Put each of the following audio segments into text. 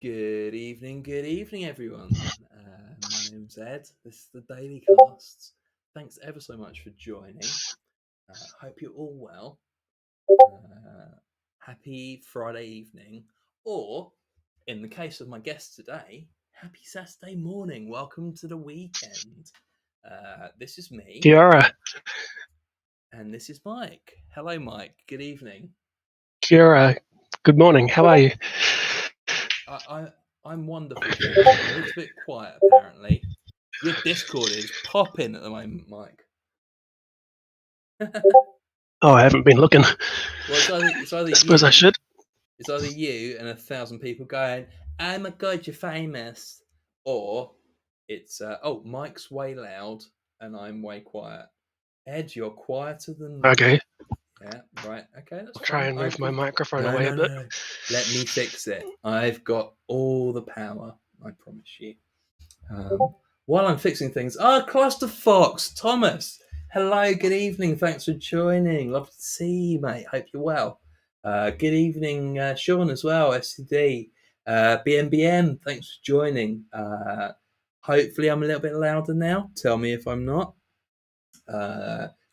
Good evening, everyone. My name's Ed. This is the Daily Casts. Thanks ever so much for joining. Hope you're all well. Happy Friday evening, or in the case of my guest today, happy Saturday morning. Welcome to the weekend. This is me. Kiara. And this is Mike. Hello, Mike. Good evening. Kiara, good morning. How are you? I'm wonderful. Thank you. A little bit quiet, apparently. Your Discord is popping at the moment, Mike. Oh, I haven't been looking. Well, it's either I suppose you, I should. It's either you and 1,000 people going, "Oh my god, you're famous," or it's Mike's way loud and I'm way quiet. Ed, you're quieter than Mike. Okay. Yeah, right. Okay, that's I'll try and move my microphone No, away a bit. No. Let me fix it. I've got all the power. I promise you. While I'm fixing things, Cluster Fox, Thomas. Hello, good evening. Thanks for joining. Love to see you, mate. Hope you're well. Good evening, Sean, as well. SCD, BMBM. Thanks for joining. Hopefully, I'm a little bit louder now. Tell me if I'm not.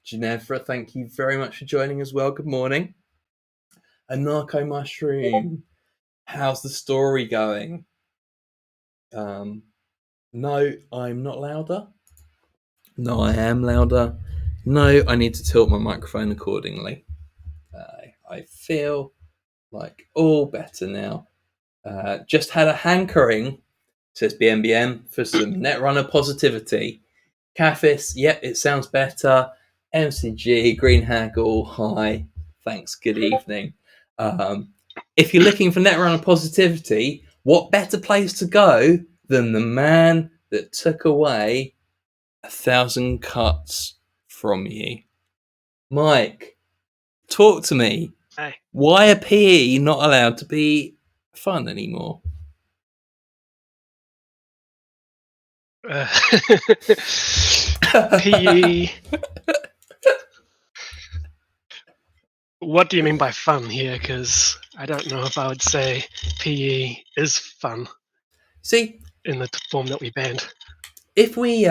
Ginevra, thank you very much for joining as well. Good morning. A Narco Mushroom. How's the story going? No, I'm not louder. No, I am louder. No, I need to tilt my microphone accordingly. I feel like all better now. Just had a hankering, says BMBM, for some Netrunner positivity. Caffis, yep, it sounds better. MCG, Green Haggle, hi. Thanks, good evening. If you're looking for Netrunner positivity, what better place to go than the man that took away 1,000 cuts from you? Mike, talk to me. Hey. Why are PE not allowed to be fun anymore? PE. What do you mean by fun here? Because I don't know if I would say PE is fun. See, in the form that we banned. If we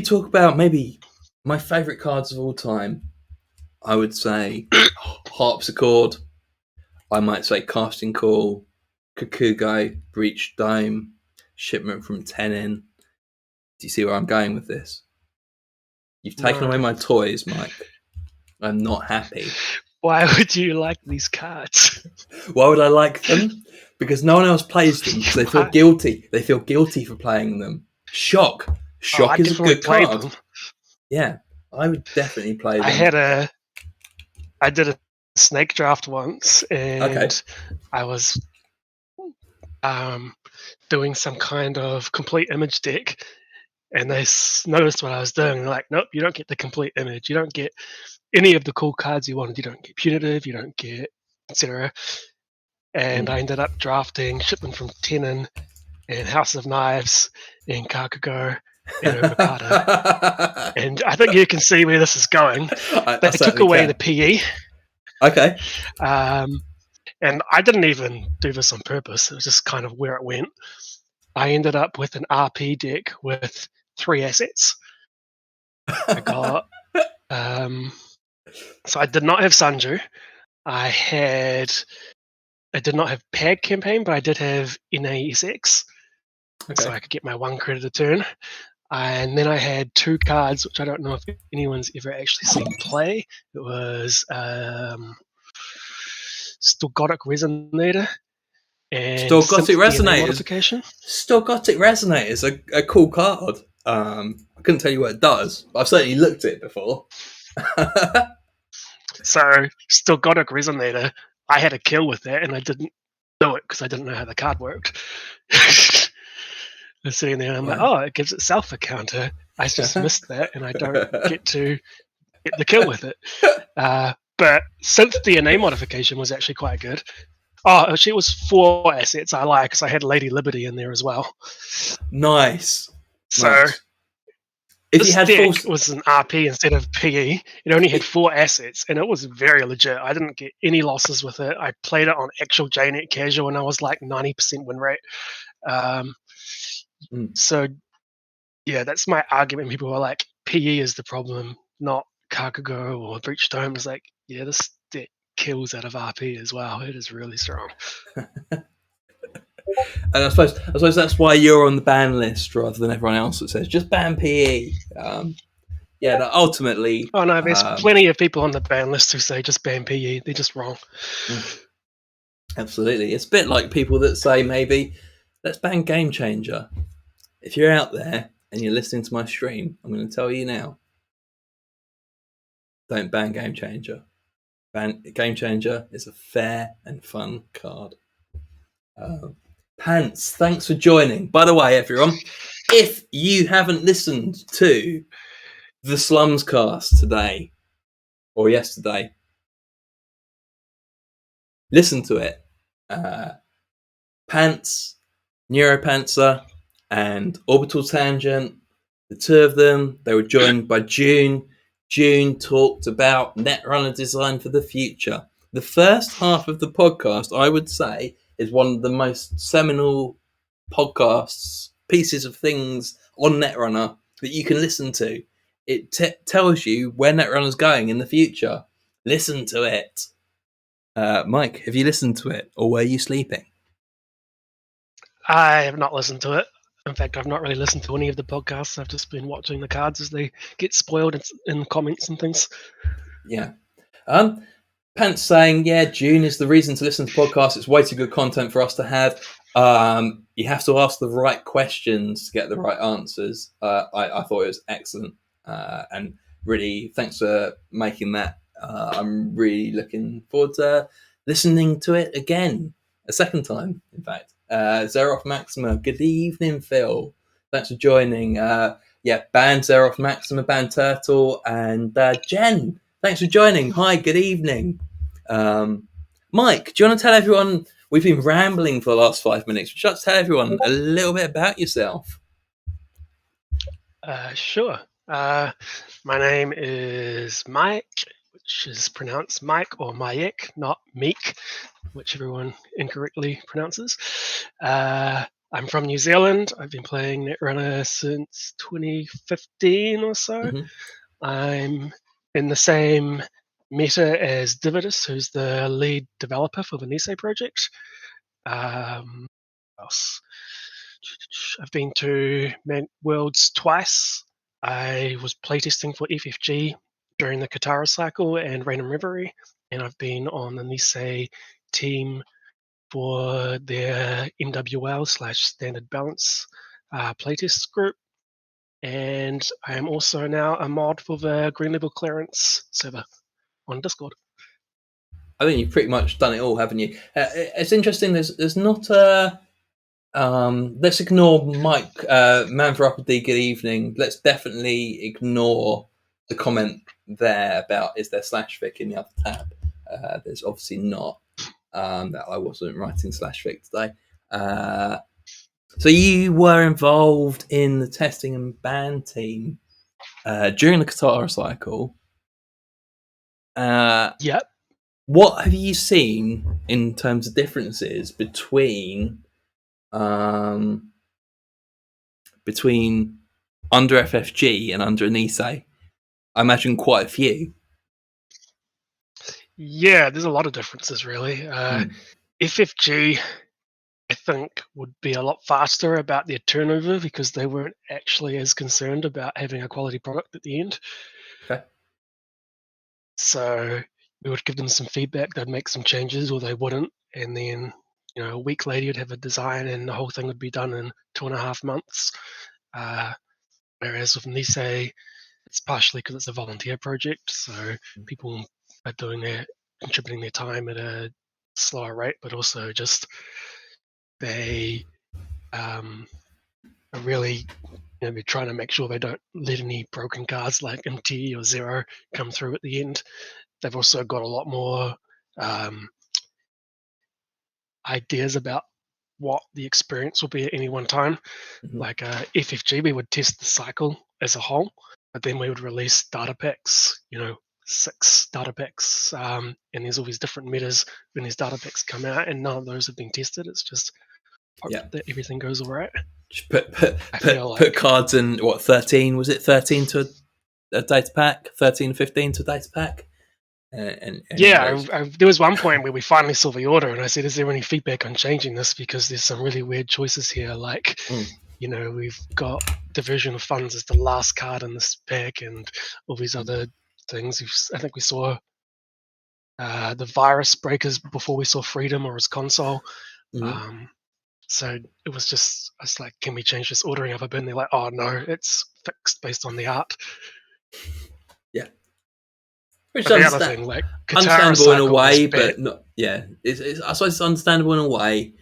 talk about maybe my favourite cards of all time, I would say Harpsichord. I might say Casting Call, Kakugo, Breach Dome, Shipment from Tenin. Do you see where I'm going with this? You've taken away my toys, Mike. I'm not happy. Why would you like these cards? Why would I like them? Because no one else plays them because they feel guilty. They feel guilty for playing them. Shock is a good card. Them. Yeah, I would definitely play them. I did a snake draft once, and I was doing some kind of complete image deck, and they noticed what I was doing. They're like, nope, you don't get the complete image. You don't get any of the cool cards you wanted. You don't get punitive. You don't get etc. And I ended up drafting Shipment from Tenin and House of Knives and Kakugo and Ovokado. And I think you can see where this is going. They took away the PE. Okay. And I didn't even do this on purpose. It was just kind of where it went. I ended up with an RP deck with 3 assets. I got so I did not have Sanju. I did not have PAG campaign, but I did have NASX. So I could get my 1 credit a turn. And then I had 2 cards, which I don't know if anyone's ever actually seen play. It was Stalgotic Resonator and Stalgotic Resonator. Stalgotic Resonator is a cool card. I couldn't tell you what it does, but I've certainly looked at it before. So Stalgotic Resonator, I had a kill with that, and I didn't do it because I didn't know how the card worked. I'm sitting there, and I'm like, oh, it gives itself a counter. I just missed that, and I don't get to get the kill with it. But since DNA modification was actually quite good. Oh, actually, it was 4 assets I like, because I had Lady Liberty in there as well. Nice. So If you This had full, deck was an RP instead of PE. It only had 4 assets, and it was very legit. I didn't get any losses with it. I played it on actual JNet casual, and I was like 90% win rate. Um, Mm. so yeah, that's my argument. People are like, PE is the problem, not Kakago or Breach Dome. It's like, yeah, this deck kills out of RP as well. It is really strong. and I suppose that's why you're on the ban list rather than everyone else that says just ban PE. Yeah, that ultimately, Oh no, there's plenty of people on the ban list who say just ban PE. They're just wrong. absolutely, it's a bit like people that say maybe let's ban Game Changer. If you're out there and you're listening to my stream, I'm going to tell you now: don't ban Game Changer. Game Changer is a fair and fun card. Pants, thanks for joining. By the way, everyone, if you haven't listened to the Slums cast today or yesterday, listen to it. Pants, Neuropanzer, and Orbital Tangent, the two of them, they were joined by June. June talked about Netrunner design for the future. The first half of the podcast, I would say, is one of the most seminal podcasts, pieces of things on Netrunner that you can listen to. It tells you where Netrunner's going in the future. Listen to it. Mike, have you listened to it, or were you sleeping? I have not listened to it. In fact, I've not really listened to any of the podcasts. I've just been watching the cards as they get spoiled in comments and things. Yeah. Pants saying, yeah, June is the reason to listen to podcasts. It's way too good content for us to have. You have to ask the right questions to get the right answers. I thought it was excellent. And really, thanks for making that. I'm really looking forward to listening to it again, a second time, in fact. Zeroth Maxima, good evening, Phil. Thanks for joining. Yeah, Ban Zeroth Maxima, Ban Turtle, and Jen. Thanks for joining. Hi, good evening. Mike, do you want to tell everyone? We've been rambling for the last 5 minutes. Would you like to tell everyone a little bit about yourself? Sure. My name is Mike, which is pronounced Mike or Miek, not Meek, which everyone incorrectly pronounces. I'm from New Zealand. I've been playing Netrunner since 2015 or so. Mm-hmm. I'm in the same meta as Dividus, who's the lead developer for the Nisei project. What else? I've been to Worlds twice. I was playtesting for FFG during the Katara cycle and Random Reverie, and I've been on the Nisei team for their MWL/Standard Balance playtest group. And I am also now a mod for the Green Level Clearance server on Discord. I think you've pretty much done it all, haven't you? It's interesting. There's not a. Let's ignore Mike. Man for Upper D. Good evening. Let's definitely ignore the comment there about is there slash fic in the other tab. There's obviously not. That I wasn't writing slash fic today. So you were involved in the testing and ban team during the Katara cycle. Yep. What have you seen in terms of differences um, between under FFG and under Nisei? I imagine quite a few. Yeah, there's a lot of differences really. Mm. FFG, I think, would be a lot faster about their turnover because they weren't actually as concerned about having a quality product at the end. Okay. So we would give them some feedback, they'd make some changes or they wouldn't. And then, a week later, you'd have a design and the whole thing would be done in 2.5 months. Whereas with Nisei, it's partially because it's a volunteer project. So people are contributing their time at a slower rate, but also just they are really they're trying to make sure they don't let any broken cards like MT or Zero come through at the end. They've also got a lot more ideas about what the experience will be at any one time. Mm-hmm. Like FFG, we would test the cycle as a whole. But then we would release data packs, 6 data packs, and there's all these different metas when these data packs come out, and none of those have been tested. It's just hope Yeah. that everything goes all right. Just I feel put like cards in, what, 13? Was it 13 to a data pack? 13, 15 to a data pack? And yeah, there was one point where we finally saw the order, and I said, "Is there any feedback on changing this? Because there's some really weird choices here. Like, we've got Division of Funds as the last card in this pack, and all these other things. I think we saw the Virus Breakers before we saw Freedom or his console. Mhm. So it was just, I was like, can we change this ordering? Have I been there? Like, oh no, it's fixed based on the art. Yeah. Which But the other thing, like Katara understandable in a Cycle was way, bad. but not. Yeah, I suppose it's understandable in a way,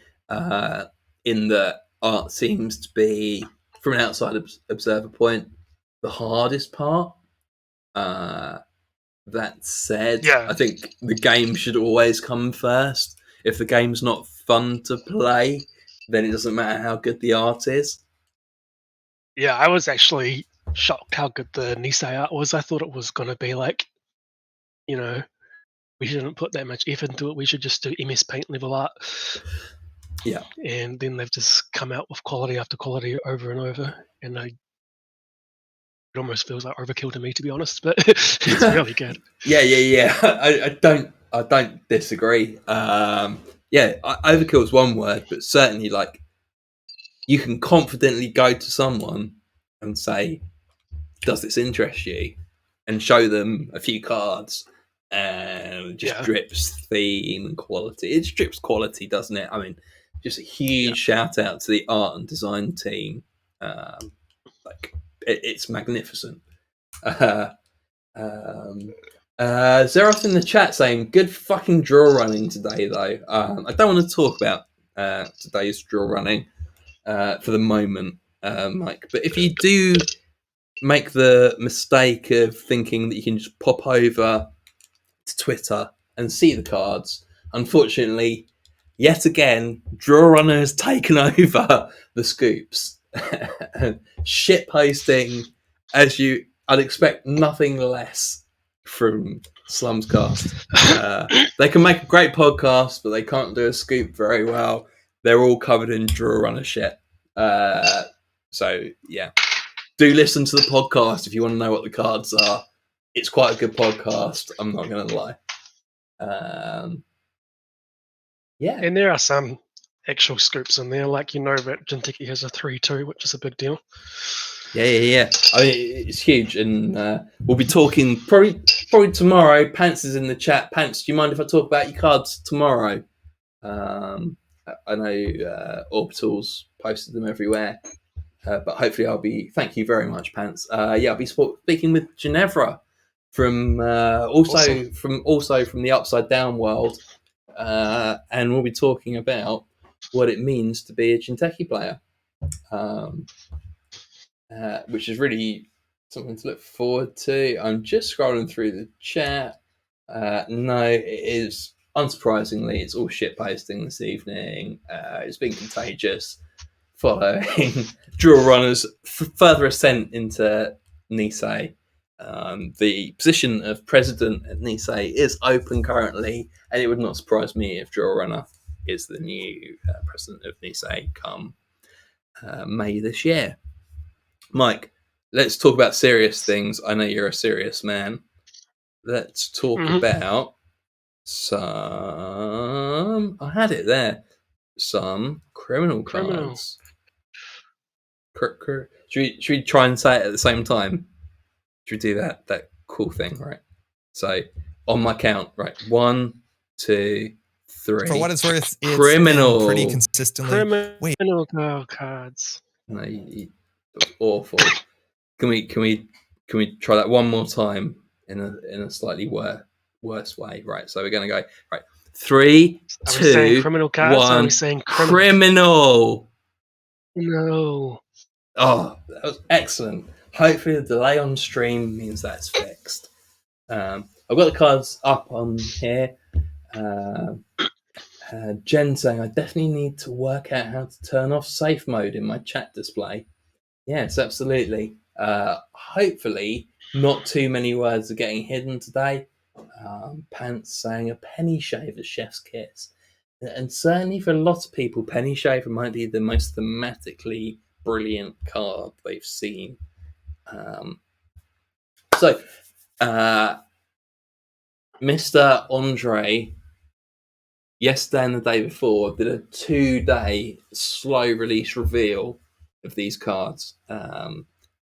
in that art seems to be, from an outside observer point, the hardest part. That said, Yeah, I think the game should always come first. If the game's not fun to play, then it doesn't matter how good the art is. yeah, I was actually shocked how good the Nisei art was. I thought it was going to be like, you know, we shouldn't put that much effort into it. We should just do MS Paint level art. Yeah. And then they've just come out with quality after quality over and over. And it almost feels like overkill to me, to be honest. But it's really good. Yeah. I don't disagree. Yeah, overkill is one word, but certainly, like, you can confidently go to someone and say, "Does this interest you?" and show them a few cards, and it just Yeah, drips theme and quality. It drips quality, doesn't it? I mean, just a yeah. huge shout out to the art and design team. Um, like, it's magnificent. Um, Zeroth in the chat saying, "Good fucking draw running today, though." I don't want to talk about today's draw running for the moment, Mike. But if you do make the mistake of thinking that you can just pop over to Twitter and see the cards, unfortunately, yet again, Draw Runner has taken over the scoops. Shit posting, I'd expect nothing less from Slumscast. They can make a great podcast, but they can't do a scoop very well. They're all covered in Draw Runner shit. So yeah, do listen to the podcast if you want to know what the cards are. It's quite a good podcast. I'm not going to lie. Yeah. And there are some actual scoops in there, like that Jinteki has a 3-2, which is a big deal. Yeah. I mean, it's huge, and we'll be talking probably tomorrow. Pants is in the chat. Pants, do you mind if I talk about your cards tomorrow? I know Orbital's posted them everywhere, but hopefully I'll be. Thank you very much, Pants. I'll be speaking with Ginevra from Awesome. from the Upside Down world, and we'll be talking about what it means to be a Jinteki player. Which is really something to look forward to. I'm just scrolling through the chat. No, it is, unsurprisingly, it's all shit posting this evening. It's been contagious following Draw Runner's further ascent into Nisei. The position of president at Nisei is open currently, and it would not surprise me if Draw Runner is the new president of Nisei come May this year. Mike, let's talk about serious things. I know you're a serious man. Let's talk about some. I had it there. Some criminal Criminal. cards. Should we try and say it at the same time? Should we do that cool thing, right? So on my count, right? 1, 2, 3. For what it's worth, Criminal. it's been pretty consistently. Criminal cards. No, that's awful. Can we try that one more time in a slightly worse way? Right. So we're gonna go right. 3, Are we saying 2, criminal cards? 1. Or are we saying criminal? No. Oh, that was excellent. Hopefully the delay on stream means that's fixed. I've got the cards up on here. Jen saying, I definitely need to work out how to turn off safe mode in my chat display. Yes, absolutely. Hopefully, not too many words are getting hidden today. Pants saying a penny shaver chef's kiss. And certainly for a lot of people, penny shaver might be the most thematically brilliant card they've seen. So, Mr. Andre, yesterday and the day before, did a 2-day slow release reveal of these cards.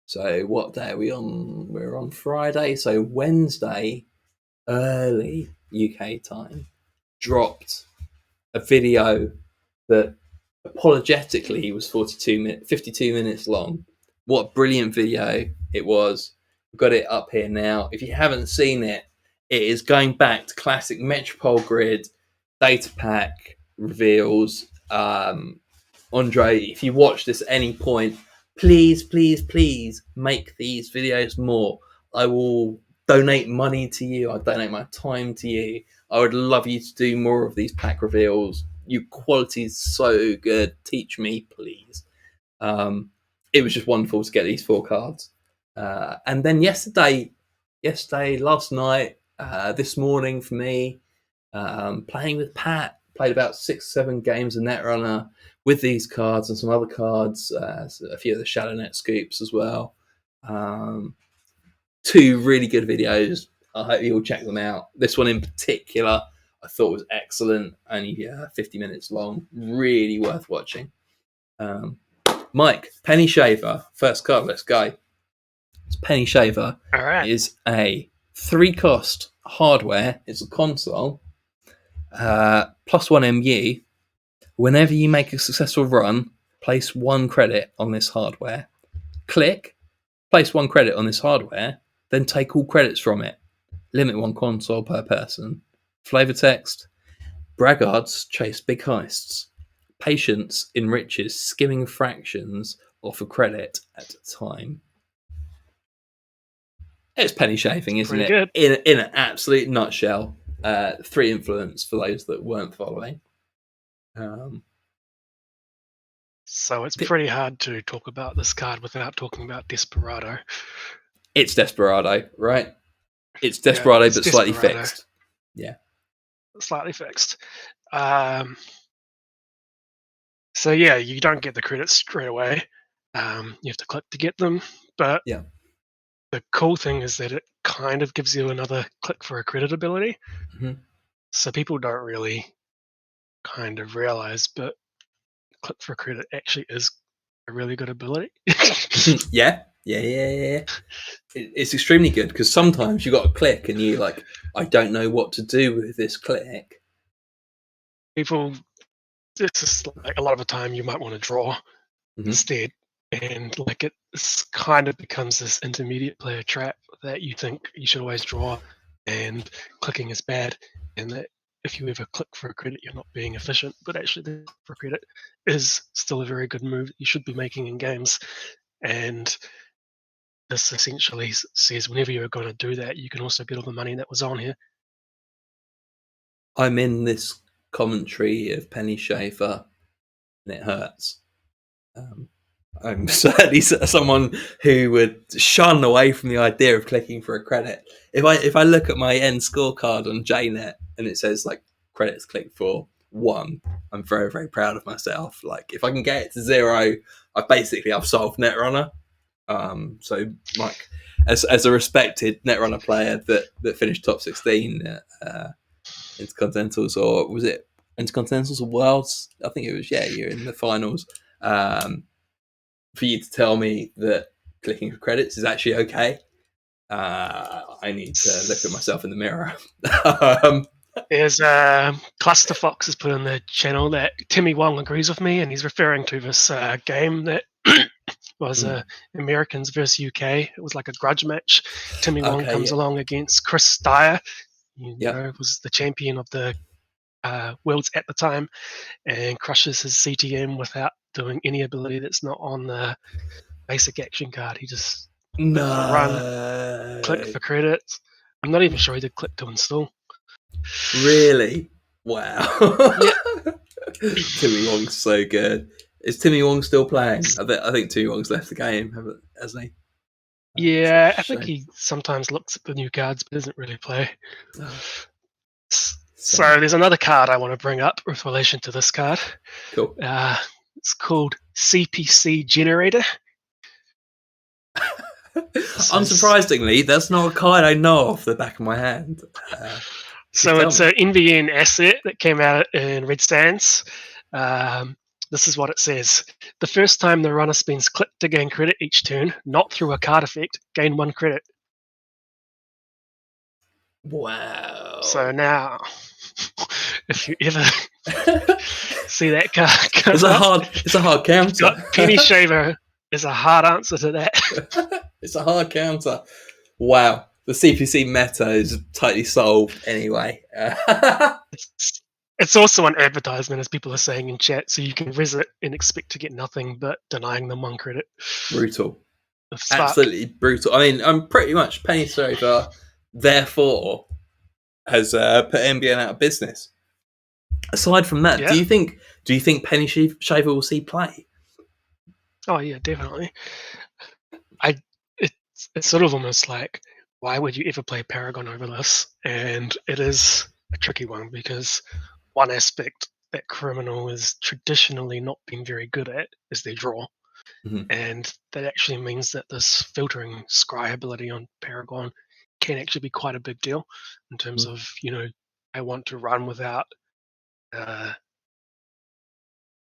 So what day are we on? We're on Friday. So Wednesday, early UK time, dropped a video that apologetically was 52 minutes long. What a brilliant video it was. We've got it up here now. If you haven't seen it, it is going back to classic Metropole Grid data pack reveals. Andre, if you watch this at any point, please, please, please make these videos more. I will donate money to you. I'll donate my time to you. I would love you to do more of these pack reveals. Your quality is so good. Teach me, please. It was just wonderful to get these 4 cards. And then yesterday, last night, this morning for me, playing with Pat, played about 6-7 games of Netrunner with these cards and some other cards, a few of the ShadowNet scoops as well. 2 really good videos. I hope you all check them out. This one in particular, I thought was excellent. Only 50 minutes long. Really worth watching. Mike, Penny Shaver, first card. Let's go. It's Penny Shaver. All right. Is a 3-cost hardware. It's a console. +1 MU. Whenever you make a successful run, place 1 credit on this hardware. Click, place 1 credit on this hardware, then take all credits from it. Limit 1 console per person. Flavor text: braggarts chase big heists. Patience enriches skimming fractions off a credit at a time. It's penny shaving, isn't Pretty it? good. In an absolute nutshell. 3 influence for those that weren't following. So it's pretty hard to talk about this card without talking about Desperado. It's Desperado, right? It's Desperado, it's but slightly Desperado. fixed. Yeah. Slightly fixed. So yeah, you don't get the credits straight away. You have to click to get them. But Yeah. the cool thing is that it kind of gives you another click for a credit ability. Mhm. So people don't really kind of realize, but click for credit actually is a really good ability. Yeah. It's extremely good because sometimes you got to click and you like, I don't know what to do with this click. People, it's just like a lot of the time you might want to draw Mhm. instead, and like it kind of becomes this intermediate player trap that you think you should always draw, and clicking is bad, and that if you ever click for a credit, you're not being efficient. But actually, the for credit is still a very good move that you should be making in games, and this essentially says whenever you're going to do that, you can also get all the money that was on here. I'm in this commentary of Penny Schaefer and it hurts. I'm certainly someone who would shun away from the idea of clicking for a credit. If I look at my end scorecard on JNet and it says like credits clicked for 1, I'm very, very proud of myself. Like if I can get it to 0, I've solved Netrunner. So Mike, as a respected Netrunner player that finished top 16 Intercontinentals, or was it Intercontinentals or Worlds? I think it was. Yeah, you're in the finals. For you to tell me that clicking for credits is actually okay, I need to look at myself in the mirror. There's Cluster Fox has put in the channel that Timmy Wong agrees with me, and he's referring to this game that was Americans versus UK. It was like a grudge match. Timmy Wong comes along against Chris Dyer, was the champion of the worlds at the time, and crushes his CTM without doing any ability that's not on the basic action card. He just clicked for run, click for credits. I'm not even sure he did click to install. Really? Wow. Yeah. Timmy Wong's so good. Is Timmy Wong still playing? I think Timmy Wong's left the game, hasn't he? It's a Yeah, I think shame. he sometimes looks at the new cards but doesn't really play. Oh, So sad. there's another card I want to bring up with relation to this card. Cool. It's called CPC Generator. This is Unsurprisingly, that's not a card I know off the back of my hand. Please so tell it's me. an NVN asset that came out in Red Sands. Um, this is what it says: the first time the runner spends click to gain credit each turn, not through a card effect, gain 1 credit. So Wow. now, if you ever see that card It's come a up, hard. It's a hard got counter. Penny Shaver is a hard answer to that. It's a hard counter. Wow. The CPC meta is tightly solved anyway. It's also an advertisement, as people are saying in chat, so you can visit and expect to get nothing but denying them 1 credit. Brutal. It's fuck. Absolutely brutal. I mean, I'm pretty much Penny Saver, therefore, has put NBN out of business. Aside from that, Yeah. do you think Penny Shaver will see play? Oh yeah, definitely. I it's sort of almost like, why would you ever play Paragon over this? And it is a tricky one because one aspect that Criminal has traditionally not been very good at is their draw. Mhm. And that actually means that this filtering scry ability on Paragon can actually be quite a big deal in terms Mhm. of, I want to run without uh,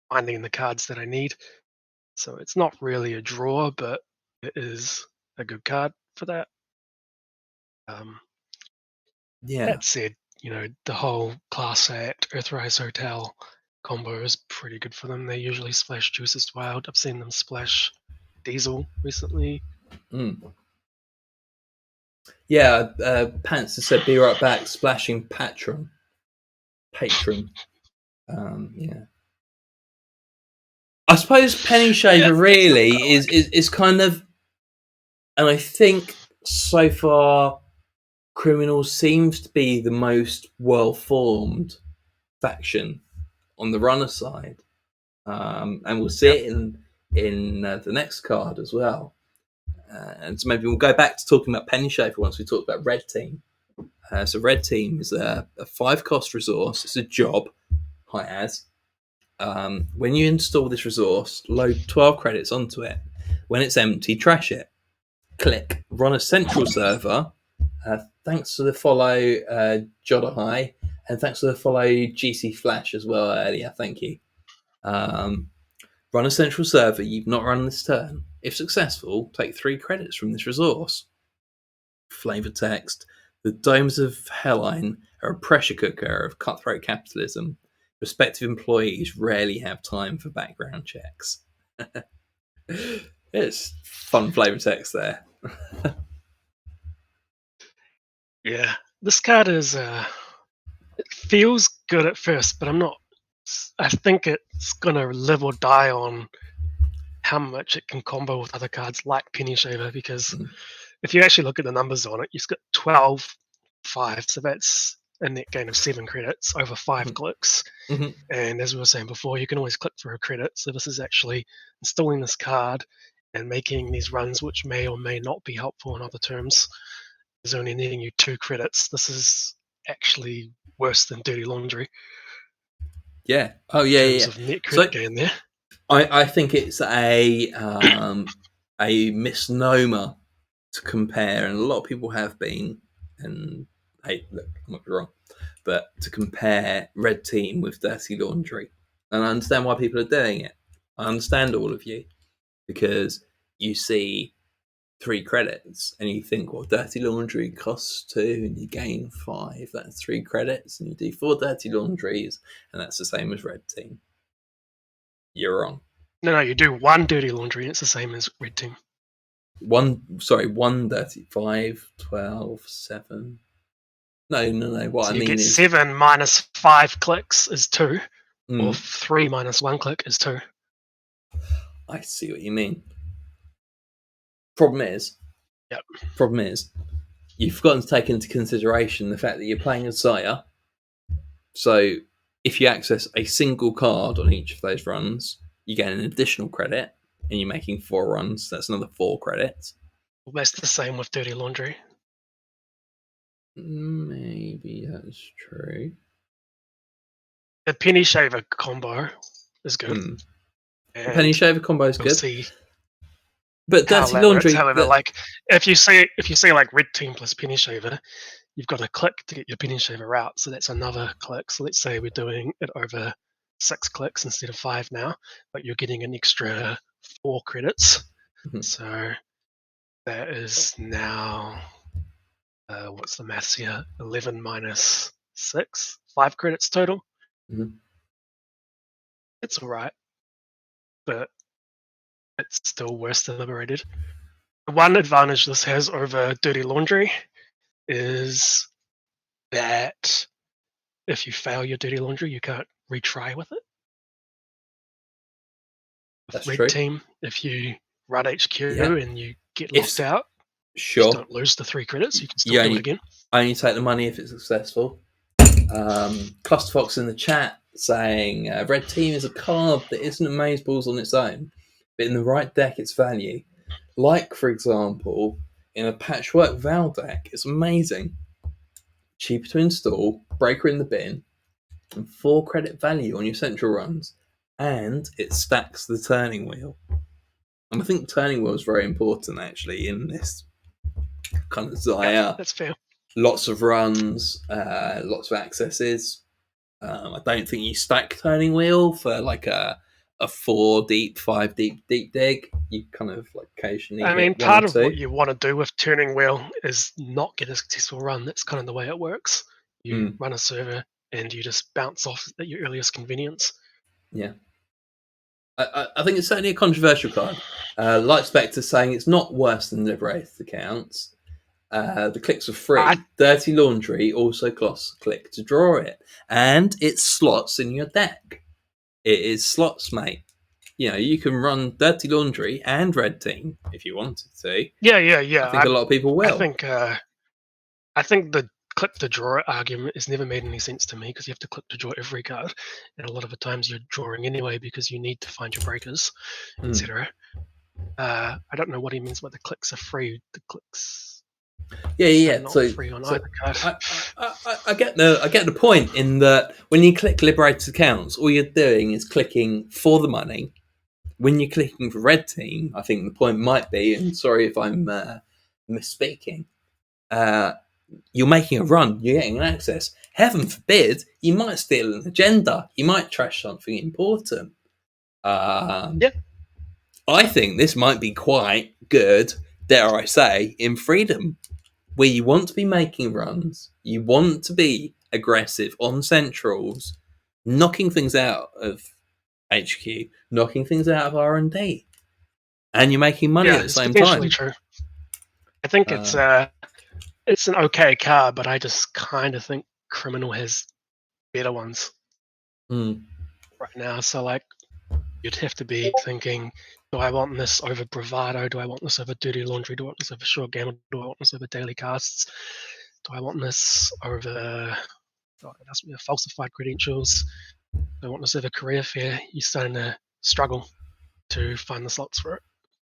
finding the cards that I need. So it's not really a draw, but it is a good card for that. Um, Yeah. that said, the whole Class Act Earthrise Hotel combo is pretty good for them. They usually splash Juices Wild. I've seen them splash Diesel recently. Mm. Yeah. Pants has said, "Be right back." Splashing patron. Yeah. I suppose Penny Yeah, Shaver it's not really what I is, like. is is kind of, and I think so far, Criminal seems to be the most well formed faction on the runner side, and we'll see Yep. it in the next card as well. And so maybe we'll go back to talking about Penny Shaver once we talked about Red Team. So Red Team is a 5 cost resource. It's a job, high as. When you install this resource, load 12 credits onto it. When it's empty, trash it. Click run a central server. Thanks to the follow Jodahai, and thanks to the follow GC Flash as well earlier. Thank you. Um, Run a central server you've not run this turn. If successful, take 3 credits from this resource. Flavor text. The domes of Helline are a pressure cooker of cutthroat capitalism. Prospective employees rarely have time for background checks. It's fun flavor text there. Yeah. This card is it feels good at first, but I'm not. I think it's gonna live or die on how much it can combo with other cards like Penny Shaver. Because Mm, if you actually look at the numbers on it, you've got 12 5, so that's a net gain of 7 credits over 5 mhm, clicks. mhm. And as we were saying before, you can always click for a credit. So this is actually installing this card and making these runs, which may or may not be helpful in other terms, is only needing you 2 credits. This is actually worse than Dirty Laundry Yeah. Oh in yeah, yeah, terms yeah. of net credit So gain there. I think it's a misnomer to compare, and a lot of people have been. And hey, look, I'm not wrong, but to compare Red Team with Dirty Laundry, and I understand why people are doing it. I understand all of you because you see 3 credits and you think, well, Dirty Laundry costs 2 and you gain 5. That's 3 credits, and you do 4 Dirty Laundries, and that's the same as Red Team. You're wrong. No, you do 1 Dirty Laundry, and it's the same as Red Team. One dirty 5, 12, 7. No. What So I you mean get is, 7 minus 5 clicks is 2, or mm, 3 minus 1 click is 2. I see what you mean. Problem is, Yep. problem is, you've forgotten to take into consideration the fact that you're playing as Sire. So if you access a single card on each of those runs, you get an additional credit, and you're making 4 runs. That's another 4 credits. That's the same with dirty laundry. Maybe that's true. The penny shaver combo is good, The penny and shaver combo is you'll good, see but how dirty that works. laundry. However, like if you see like red team plus penny shaver, you've got to click to get your penny shaver out. So that's another click. So let's say we're doing it over 6 clicks instead of 5 now, but you're getting an extra 4 credits. Mhm. So that is now what's the maths here? 11 minus 6, 5 credits total. Mhm. It's all right, but it's still worse than liberated. The one advantage this has over dirty laundry is that if you fail your dirty laundry, you can't retry with it. With That's red true. team, if you run HQ Yeah. and you get If locked out, you sure, don't lose the 3 credits. You can still you do it again. only take the money if it's successful. Clusterfox in the chat saying red team is a card that isn't amazeballs on its own, but in the right deck, it's value. Like for example, in a patchwork Val deck, it's amazing. Cheaper to install, breaker in the bin, and 4 credit value on your central runs, and it stacks the turning wheel. And I think turning wheel is very important actually in this kind of Yeah, Zaya. that's fair. Lots of runs, lots of accesses. I don't think you stack turning wheel for like a 4 deep, 5 deep deep dig. You kind of like occasionally I mean, hit one or part of what two. you want to do with turning wheel is not get a successful run. That's kind of the way it works. You Mm, run a server and you just bounce off at your earliest convenience. yeah, I think it's certainly a controversial card. Light Spectre saying it's not worse than Liberated accounts. The clicks are I free. Dirty Laundry also costs a click to draw it, and it slots in your deck. It is slots, mate. You know, you can run Dirty Laundry and Red Team if you wanted to. yeah. I think a lot of people I will. think I think the click to draw argument has never made any sense to me because you have to click to draw every card, and a lot of the times you're drawing anyway because you need to find your breakers, Mm. etc. I don't know what he means by the clicks are free. The clicks Yeah, are yeah. not So, free on so either card. I get the point in that when you click Liberated Accounts, all you're doing is clicking for the money. When you're clicking for Red Team, I think the point might be, and sorry if I'm misspeaking, uh, you're making a run, you're getting an access. Heaven forbid, you might steal an agenda, you might trash something important. Um, Yeah, I think this might be quite good, dare I say, in Freedom, where you want to be making runs, you want to be aggressive on centrals, knocking things out of HQ, knocking things out of R&D, and you're making money at yeah, the it's same potentially time. true. I think Uh, it's an okay card, but I just kind of think Criminal has better ones mm, right now. So like, you'd have to be thinking, do I want this over Bravado? Do I want this over Dirty Laundry? Do I want this over Short Gamble? Do I want this over Daily Casts? Do I want this over falsified credentials? Do I want this over Career Fair? You're starting to struggle to find the slots for it.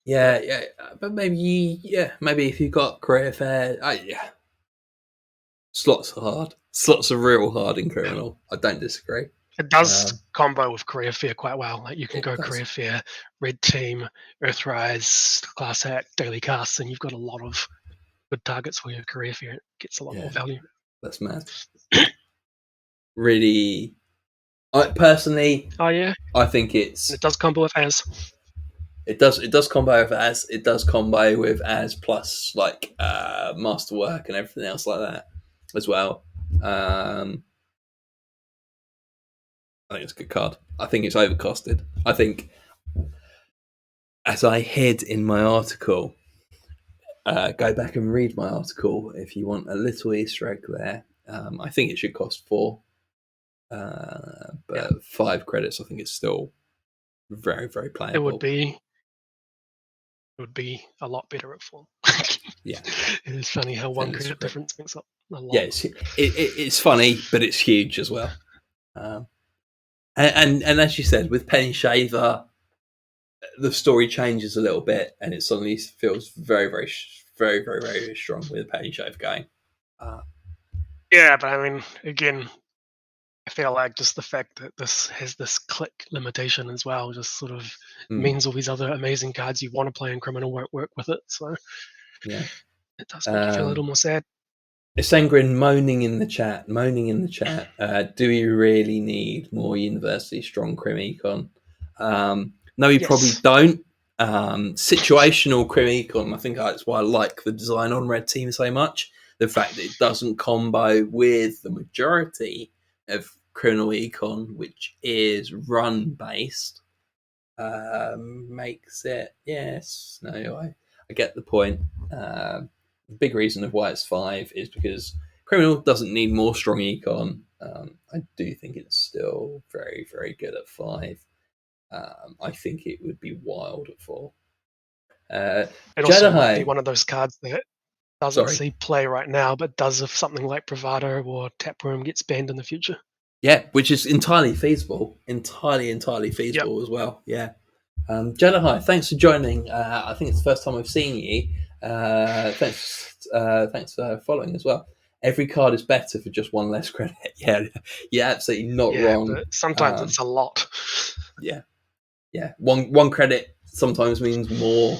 yeah, yeah, but maybe if you got career fair, yeah, slots are hard. Slots are real hard in Yeah. criminal. I don't disagree. It does Um, combo with Career Fair quite well. Like you can it go does. Career Fair, Red Team, Earthrise, Class Hack, Daily Casts, and you've got a lot of good targets for your Career Fair. It gets a lot more Yeah, value. that's mad. Really, I personally, Oh yeah, I think and it does combo with As. it does combo with as it does combo with as plus like masterwork and everything else like that as well. Um, I think it's a good card. I think it's overcosted. I think, as I hid in my article, go back and read my article if you want a little Easter egg there. I think it should cost 4, Yeah, but 5 credits. I think it's still very, very it would playable. be it would be a lot better at 4. Yeah, It is funny how I one think it's credit great. difference makes up a Yeah, lot. it's funny, but it's huge as well. Um, and as you said, with Penny Shaver, the story changes a little bit, and it suddenly feels very, very very, very, very strong with Petty Shave going. Uh, Yeah, but I mean, again, I feel like just the fact that this has this click limitation as well just sort of mm, means all these other amazing cards you want to play in Criminal won't work with it. So yeah. it does make you feel a little Um, more sad. Sengrin moaning in the chat, do we really need more university strong Crim Econ? No, we probably Yes. don't. Situational Crim Econ, I think that's why I like the design on Red Team so much. The fact that it doesn't combo with the majority of Criminal Econ, which is run based, makes it, yes, no, I get the point. The big reason of why it's 5 is because Criminal doesn't need more strong econ. I do think it's still very, very good at 5. I think it would be wild at 4. Uh, It also might be Jedi, one of those cards that doesn't sorry. see play right now, but does if something like Bravado or Taproom gets banned in the future. Yeah, which is entirely feasible. Entirely Yep. feasible as well. Yeah. Jedi, thanks for joining. I think it's the first time I've seen you. Thanks for following as well. Every card is better for just one less credit. Yeah, you're absolutely not Yeah, wrong. but sometimes Um, it's a lot. yeah, yeah. One credit sometimes means more.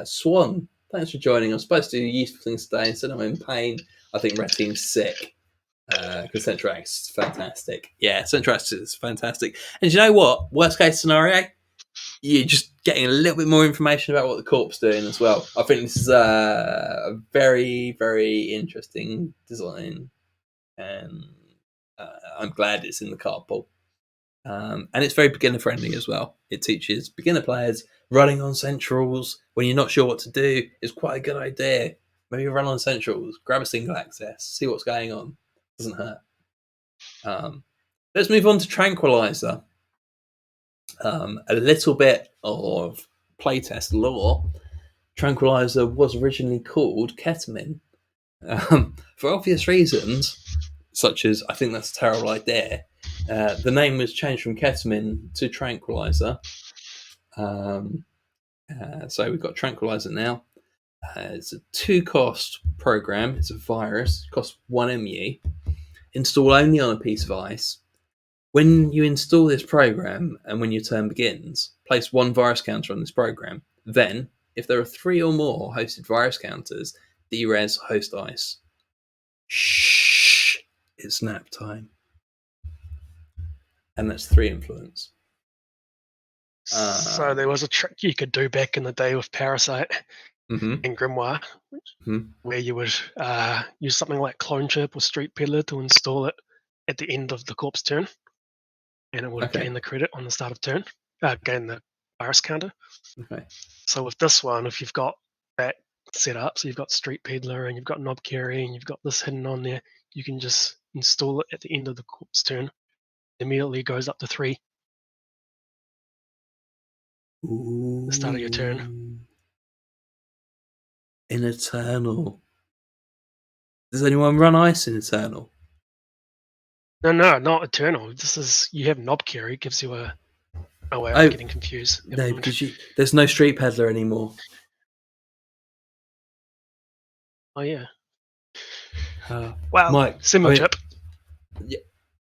Swan, thanks for joining. I'm supposed to do useful things today instead I'm in pain. I think Red Team's sick. Because Centrax is fantastic. Yeah, Centrax is fantastic. And you know what? Worst case scenario, you're just getting a little bit more information about what the corp's doing as well. I think this is a very, very interesting design, and I'm glad it's in the card pool. And it's very beginner friendly as well. It teaches beginner players running on centrals when you're not sure what to do is quite a good idea. Maybe run on centrals, grab a single access, see what's going on. Doesn't hurt. Let's move on to Tranquilizer. A little bit of playtest lore. Tranquilizer was originally called ketamine. For obvious reasons, such as I think that's a terrible idea, the name was changed from ketamine to Tranquilizer. Um, so we've got Tranquilizer now. It's a 2-cost program. It's a virus. It costs 1 MU. Install only on a piece of ice. When you install this program and when your turn begins, place 1 virus counter on this program. Then, if there are 3 or more hosted virus counters, derez host ice. Shh! It's nap time. And that's 3 influence. So there was a trick you could do back in the day with Parasite Mm-hmm. and Grimoire, Mm-hmm. where you would use something like Clone Chip or Street Peddler to install it at the end of the corpse turn, and it would Okay. gain the credit on the start of turn, gain the virus counter. Okay. So with this one, if you've got that set up, so you've got Street Peddler and you've got Knob Carry and you've got this hidden on there, you can just install it at the end of the corpse turn. Immediately goes up to 3 the start of your turn. Ooh. In Eternal. Does anyone run ice in Eternal? No, not Eternal. This is you have Knob Carry, gives you a. Oh wait, I'm Oh, getting confused. Never no, mind. because there's no Street Peddler anymore. Oh yeah. Uh, Well, Mike, I Symbol mean, Chip, yeah,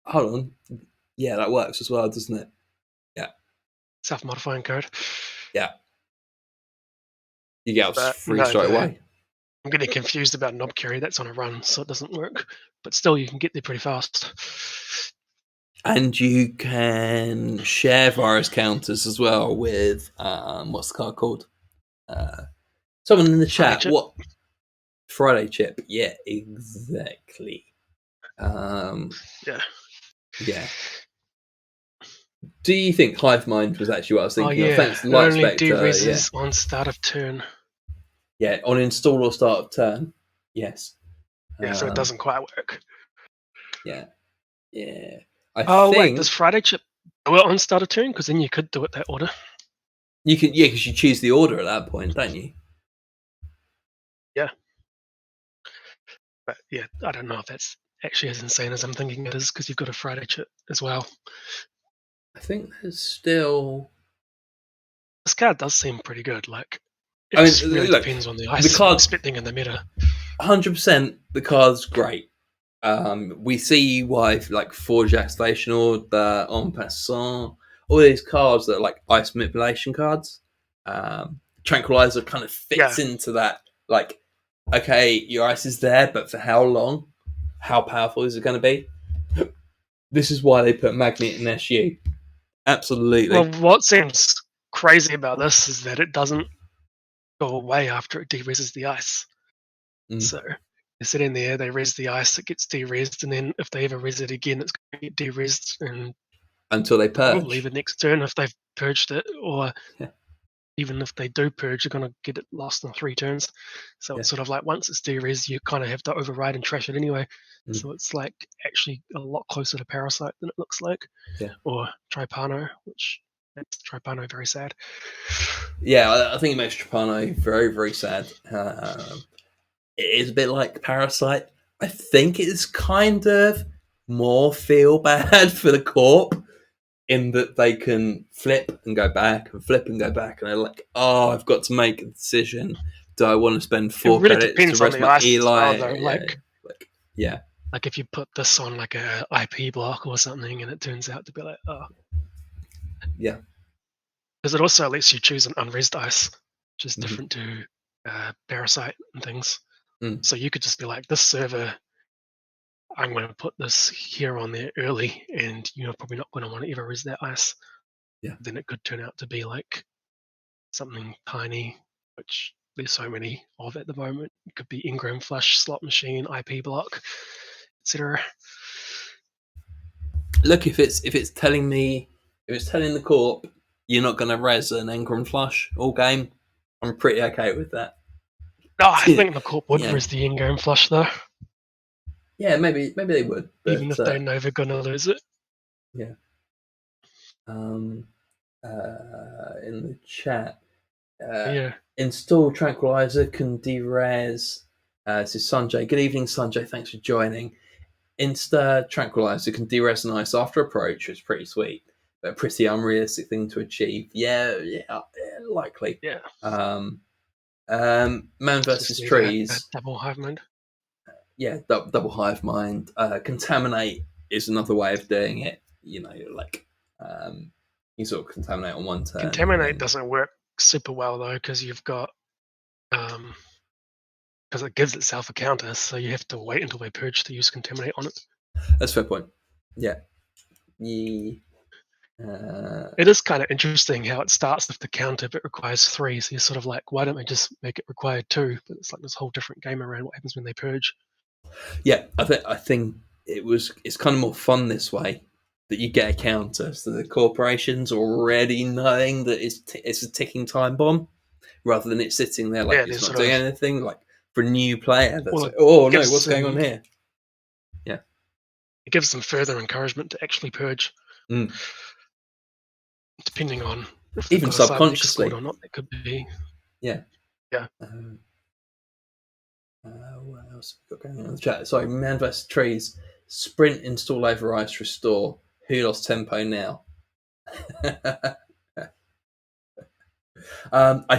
hold on. Yeah, that works as well, doesn't it? Yeah, self-modifying code. yeah. You get up But free no, straight away. I'm getting confused about Knob Carry. That's on a run, so it doesn't work. But still, you can get there pretty fast. And you can share virus counters as well with what's the card called? Someone in the Friday chat. Chip. What Friday chip? Yeah, exactly. Um, Yeah. yeah. Do you think Hive Mind was actually what I was Oh thinking of? yeah. Thanks, It Light only Spectre. Yeah, dereses on start of turn. yeah. On install or start of turn. Yes. Yeah, so it Um, doesn't quite work. yeah, yeah. I Oh wait, does think Friday Chip do it on start of turn? Because then you could do it that order. you can. Yeah, because you choose the order at that point, don't you? Yeah. But yeah, I don't know if that's actually as insane as I'm thinking it is because you've got a Friday Chip as well. I think there's still. This card does seem pretty good. Like It just really look, depends on the the ice you're card, expecting in the meta. 100%, the card's great. We see why, like Forge Activation or the En Passant, all these cards that are like ice manipulation cards. Tranquilizer kind of Yeah. fits into that. Like, okay, your ice is there, but for how long? How powerful is it going to be? This is why they put Magnet in SU. Well, Absolutely. what seems crazy about this is that it doesn't go away after it de-reses the ice. Mm. So they're sitting there, they res the ice, it gets de-resed, and then if they ever res it again, it's going to get de-resed, and Until they probably purge. the next turn if they've purged it, or Yeah, even if they do purge, you're going to get it lost in 3 turns. So yeah. it's sort of like once it's de-res, you kind of have to override and trash it anyway. Mm. So it's like actually a lot closer to Parasite than it looks like, Yeah. or Tripano, which makes Tripano very sad. Yeah, I think it makes Trapano very, very sad. It is a bit like Parasite. I think it's kind of more feel bad for the Corp in that they can flip and go back and flip and go back, and they're like, oh, I've got to make a decision. Do I want to spend It 4 really credits to depends on rest the my ice as well, Eli? though. Yeah, like, yeah, Like if you put this on like a IP block or something, and it turns out to be like, oh, yeah. because it also lets you choose an unresed ice, which is Mm-hmm. different to Parasite and things. Mm, So you could just be like, this server, I'm going to put this here on there early, and you're probably not going to want to ever res that ice. yeah. Then it could turn out to be like something tiny, which there's so many of at the moment. It could be Ingram Flush, Slot Machine, IP Block, etc. Look, if it's telling me, if it's telling the Corp you're not going to res an Engram flush all game, I'm pretty okay with that. No, I think the Corp would Yeah, res the Ingram Flush though, yeah, maybe they would, even but if they're never going to lose it. yeah. Um, in the chat, uh, Yeah. install tranquilizer can derez. This is Sanjay. Good evening, Sanjay. Thanks for joining. Insta tranquilizer can derez an ice after approach, which is pretty sweet, but a pretty unrealistic thing to achieve. Yeah, likely. Yeah. Um, Man So just versus need a trees. double hive mind. Yeah, double hive mind. Contaminate is another way of doing it. You know, like you sort of contaminate on one turn and Contaminate then doesn't work super well though, because you've got because it gives itself a counter, so you have to wait until they purge to use contaminate on it. that's a fair point. Yeah. Yeah. Uh, It is kind of interesting how it starts with the counter but requires 3, so you're sort of like, why don't they just make it require 2? But it's like this whole different game around what happens when they purge. yeah, I think it's kind of more fun this way that you get a counter, so the corporation's already knowing that it's a ticking time bomb rather than it sitting there like Yeah, it's there's not sort doing of anything. Like for a new player, that's well, like, oh it no, gives what's going on them here? Yeah. it gives them further encouragement to actually purge, Mm. depending on if they've Even got a cybernetic squad subconsciously. or not. That could be Yeah. yeah. Um, what else have we got going on in the chat? Sorry, Man vs Trees. Sprint, install over ice, restore. Who lost tempo now? I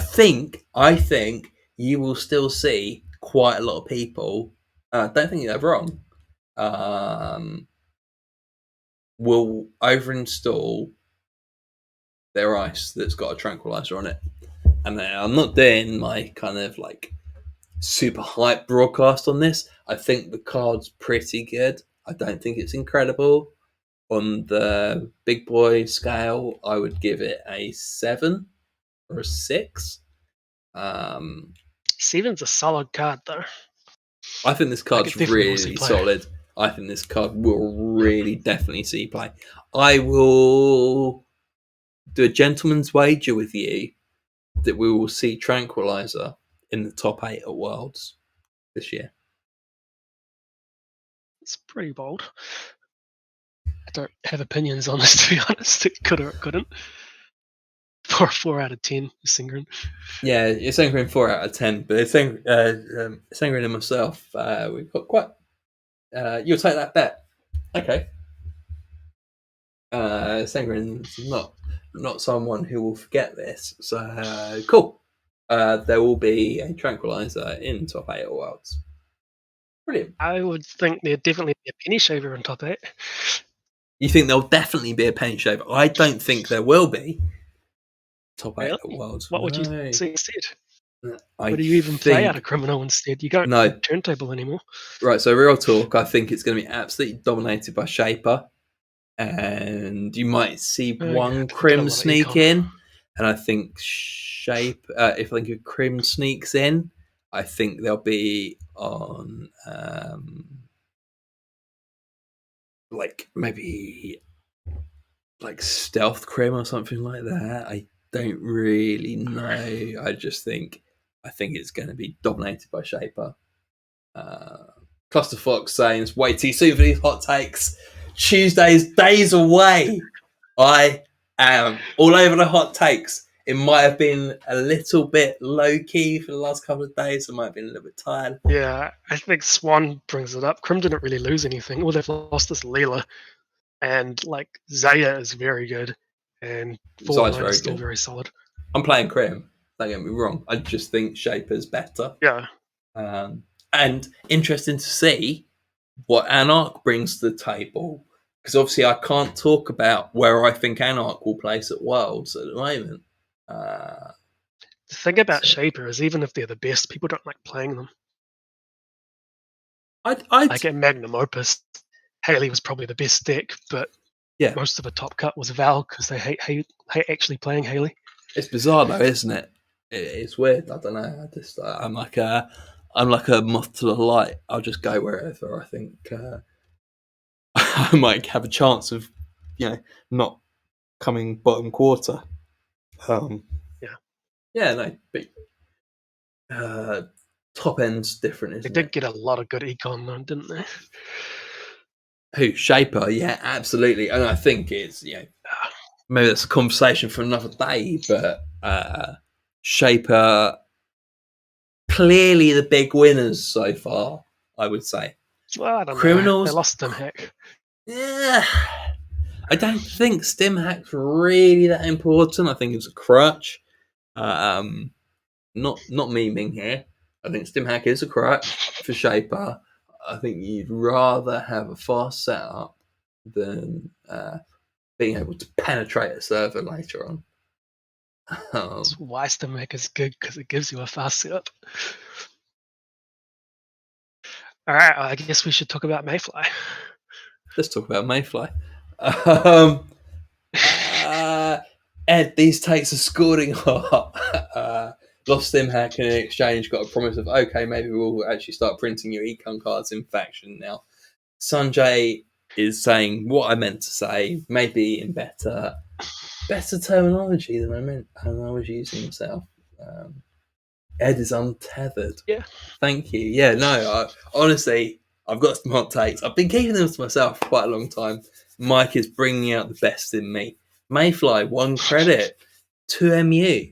think you will still see quite a lot of people. Don't think you're wrong. Um, will overinstall their ice that's got a tranquilizer on it, and I'm not doing my kind of like super hype broadcast on this. I think the card's pretty good. I don't think it's incredible. On the big boy scale, I would give it a 7 or a 6. Um, Seven's a solid card though. I think this Like it card's definitely will see really play. solid. I think this card will Yep. really definitely see play. I will do a gentleman's wager with you that we will see Tranquilizer in the top 8 at Worlds this year. It's pretty bold. I don't have opinions on this to be honest. It could or it couldn't. For a 4 out of 10, Singren. Yeah, it's Sangrin 4 out of 10, but it's Sangrin and myself, we've got quite. You'll take that bet. Okay. Sangrin's not someone who will forget this, so cool. There will be a tranquilizer in top 8 at Worlds. Brilliant. I would think there'd definitely be a penny shaver in top 8. You think there'll definitely be a paint shaver? I don't think there will be. Top 8 at Really? Worlds. What would you No. see instead? I Would you even play out a think. criminal instead? You don't No. need turntable anymore. Right, so real talk, I think it's going to be absolutely dominated by Shaper. And you might see Oh yeah, one they get a Crim lot of sneak econ. in. And I think if I think a Crim sneaks in, I think they'll be on like maybe like stealth Crim or something like that. I don't really know. I think it's going to be dominated by Shaper. Uh, Cluster Fox saying it's way too soon for these hot takes. Tuesday's days away. I am all over the hot takes. It might have been a little bit low key for the last couple of days. I might have been a little bit tired. Yeah, I think Swan brings it up. Crim didn't really lose anything. All they've lost is Leela, and like Zaya is very good, and Zai's Fortnite is very still good. very solid. I'm playing Crim. Don't get me wrong. I just think Shaper's better. Yeah, And interesting to see what Anarch brings to the table. Because obviously, I can't talk about where I think Anarch will place at Worlds at the moment. Uh, the thing about so Shaper is even if they're the best, people don't like playing them. I'd, Like at Magnum Opus, Haley was probably the best deck, but yeah, most of the top cut was Val because they hate actually playing Haley. it's bizarre though, isn't it? It's weird. I don't know. I'm like a moth to the light. I'll just go wherever I think I might have a chance of, not coming bottom quarter. Um, Yeah, yeah, no, but uh, top end's different, they isn't did it? get a lot of good econ though, didn't they? Who Shaper? Yeah, absolutely. And I think it's maybe that's a conversation for another day. But Shaper clearly the big winners so far. I would say Well, I don't know. They criminals. lost Tim Hack. Yeah, I don't think stim hack's really that important. I think it's a crutch. Um, not memeing here. I think stim hack is a crutch for Shaper. I think you'd rather have a fast setup than being able to penetrate a server later on. That's why Tim Hack is good because it gives you a fast setup. All right, I guess we should talk about Mayfly. Let's talk about Mayfly. Um, uh, Ed, these takes are scoring hot. Lost Stim Hack and in exchange got a promise of, okay, maybe we'll actually start printing your econ cards in faction now. Sanjay is saying what I meant to say, maybe in better terminology than I was using myself. Ed is untethered. Yeah, Thank you. Yeah, no, honestly, I've got some hot takes. I've been keeping them to myself for quite a long time. Mike is bringing out the best in me. Mayfly, 1 credit, 2 MU.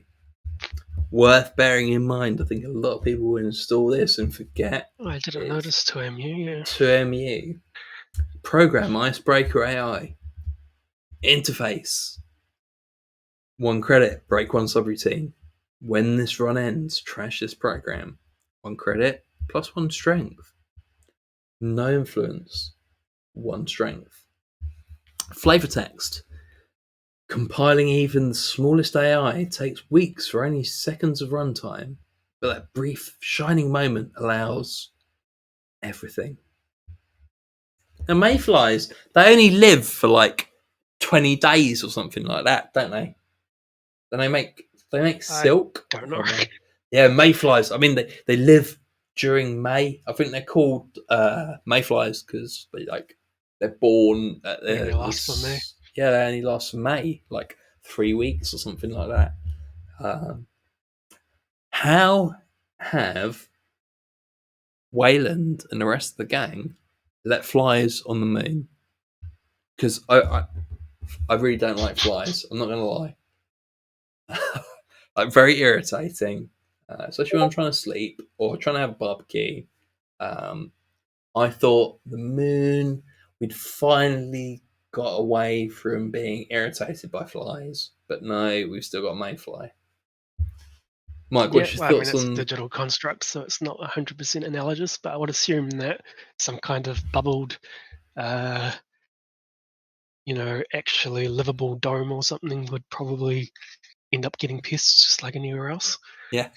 Worth bearing in mind. I think a lot of people will install this and forget I didn't it's notice 2MU. Yeah, 2 MU. Program Icebreaker AI. Interface. 1 credit, break 1 subroutine. When this run ends, trash this program. 1 credit, plus 1 strength. No influence, 1 strength. Flavor text. Compiling even the smallest AI takes weeks for only seconds of runtime, but that brief, shining moment allows everything. Now, mayflies, they only live for like 20 days or something like that, don't they? Then they make I silk. don't know. Yeah, mayflies. I mean, they live during May. I think they're called mayflies because they're born at They only last for me. yeah, they only last for May, like 3 weeks or something like that. How have Wayland and the rest of the gang let flies on the moon? Because I really don't like flies. I'm not gonna lie. Like very irritating, especially when I'm trying to sleep or trying to have a barbecue. Um, I thought the moon, we'd finally got away from being irritated by flies, but no, we've still got mayfly. Mike, Yeah, what's your well, I mean, thoughts it's a on? digital construct, so it's not 100% analogous, but I would assume that some kind of bubbled, uh, actually livable dome or something would probably end up getting pests just like anywhere else. Yeah,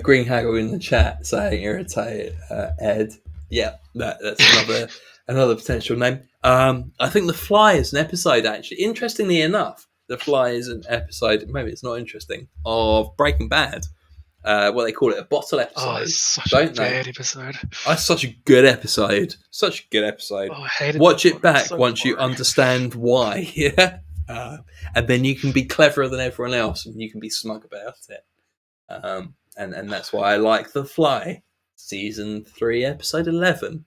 Green Haggle in the chat saying irritate Ed. Yeah, that's another potential name. I think The Fly is an episode, actually. Interestingly enough, The Fly is an episode, maybe it's not interesting, of Breaking Bad. What they call it, a bottle Oh, it's episode, such a don't they? bad episode. That's such a good episode. Such a good episode. Oh, I hated that Watch it one. It's back so once you boring. understand why. Yeah. And then you can be cleverer than everyone else and you can be smug about it. And that's why I like The Fly, season 3, episode 11.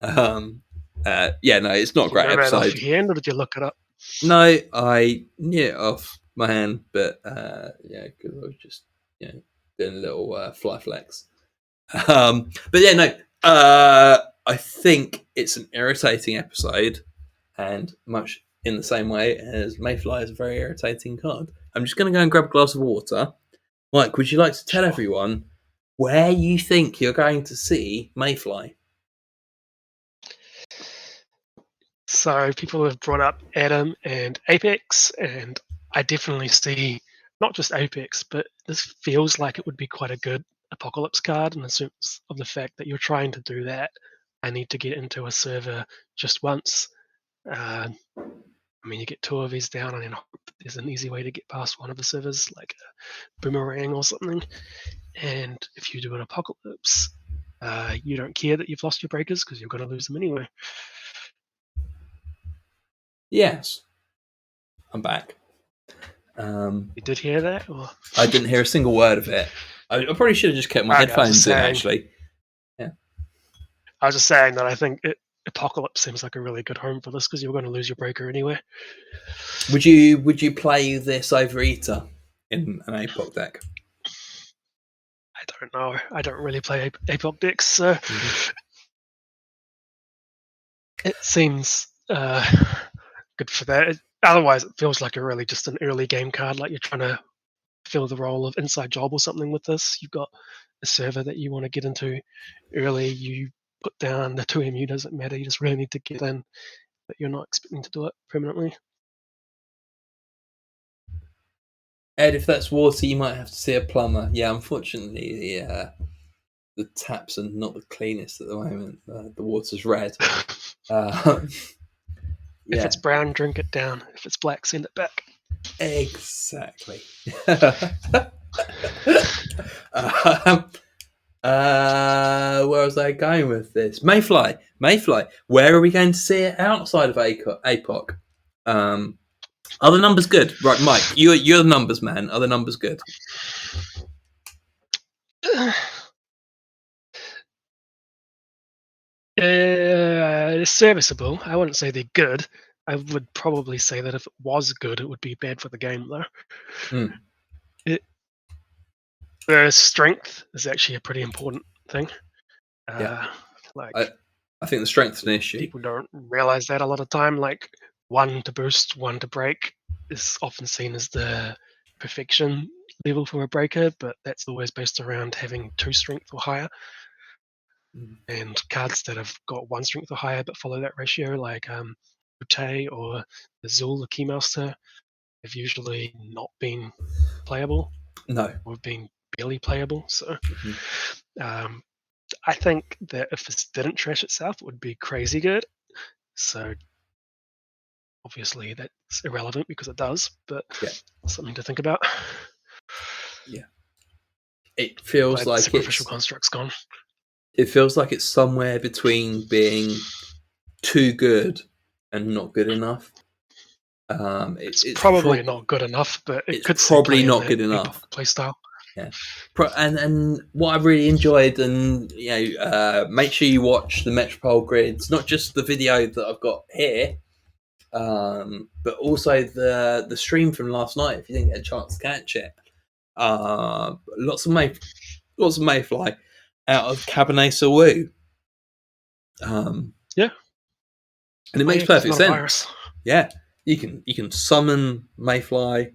Yeah, no, it's not a Do you great know that off episode. your hand, or did you look it up? No, I knew it off my hand, but yeah, because I was just doing a little fly flex. But yeah, no, I think it's an irritating episode, and much in the same way as Mayfly is a very irritating card. I'm just going to go and grab a glass of water. Mike, would you like to tell Sure. everyone where you think you're going to see Mayfly? So people have brought up Adam and Apex, and I definitely see not just Apex, but this feels like it would be quite a good apocalypse card in the sense of the fact that you're trying to do that. I need to get into a server just once. Uh, I mean, you get 2 of these down, and then there's an easy way to get past one of the servers, like a boomerang or something. And if you do an apocalypse, you don't care that you've lost your breakers because you're going to lose them anyway. Yes, I'm back. You did hear that? Or? I didn't hear a single word of it. I probably should have just kept my Okay, headphones in, actually. I was just saying that I think Apocalypse seems like a really good home for this because you're going to lose your breaker anyway. Would you play this over Eater in an APOC deck? I don't know. I don't really play APOC decks, so it seems good for that. Otherwise, it feels like a really just an early game card, like you're trying to fill the role of inside job or something with this. You've got a server that you want to get into early. You put down the 2MU, doesn't matter. You just really need to get in, but you're not expecting to do it permanently. Ed, if that's water, you might have to see a plumber. Yeah, unfortunately, the taps are not the cleanest at the moment. The water's red. If Yeah, it's brown, drink it down. If it's black, send it back. exactly. Where was I going with this? Mayfly. Where are we going to see it outside of APOC? Are the numbers good? Right, Mike, you're the numbers man. Are the numbers good? It's serviceable. I wouldn't say they're good. I would probably say that if it was good, it would be bad for the game, though. Mm. The strength is actually a pretty important thing. Yeah, Like I think the strength's an issue. people don't realize that a lot of time. Like 1 to boost, 1 to break is often seen as the perfection level for a breaker, but that's always based around having 2 strength or higher. And cards that have got 1 strength or higher but follow that ratio, like Ute or the Zul, the Keymaster, have usually not been playable No. or have been barely playable. So I think that if this didn't trash itself, it would be crazy good. So obviously that's irrelevant because it does, but Yeah. something to think about. Yeah. It feels Glad the like sacrificial construct's gone. it feels like it's somewhere between being too good and not good enough. It's probably not good enough, but it could still probably play in not that good enough. playstyle. Yeah, and what I really enjoyed, and make sure you watch the Metropole grids, not just the video that I've got here, but also the stream from last night. If you didn't get a chance to catch it, lots of Mayfly out of Cabernet Sauvignon. Yeah, and it makes it's perfect not a sense. virus. Yeah, you can summon Mayfly.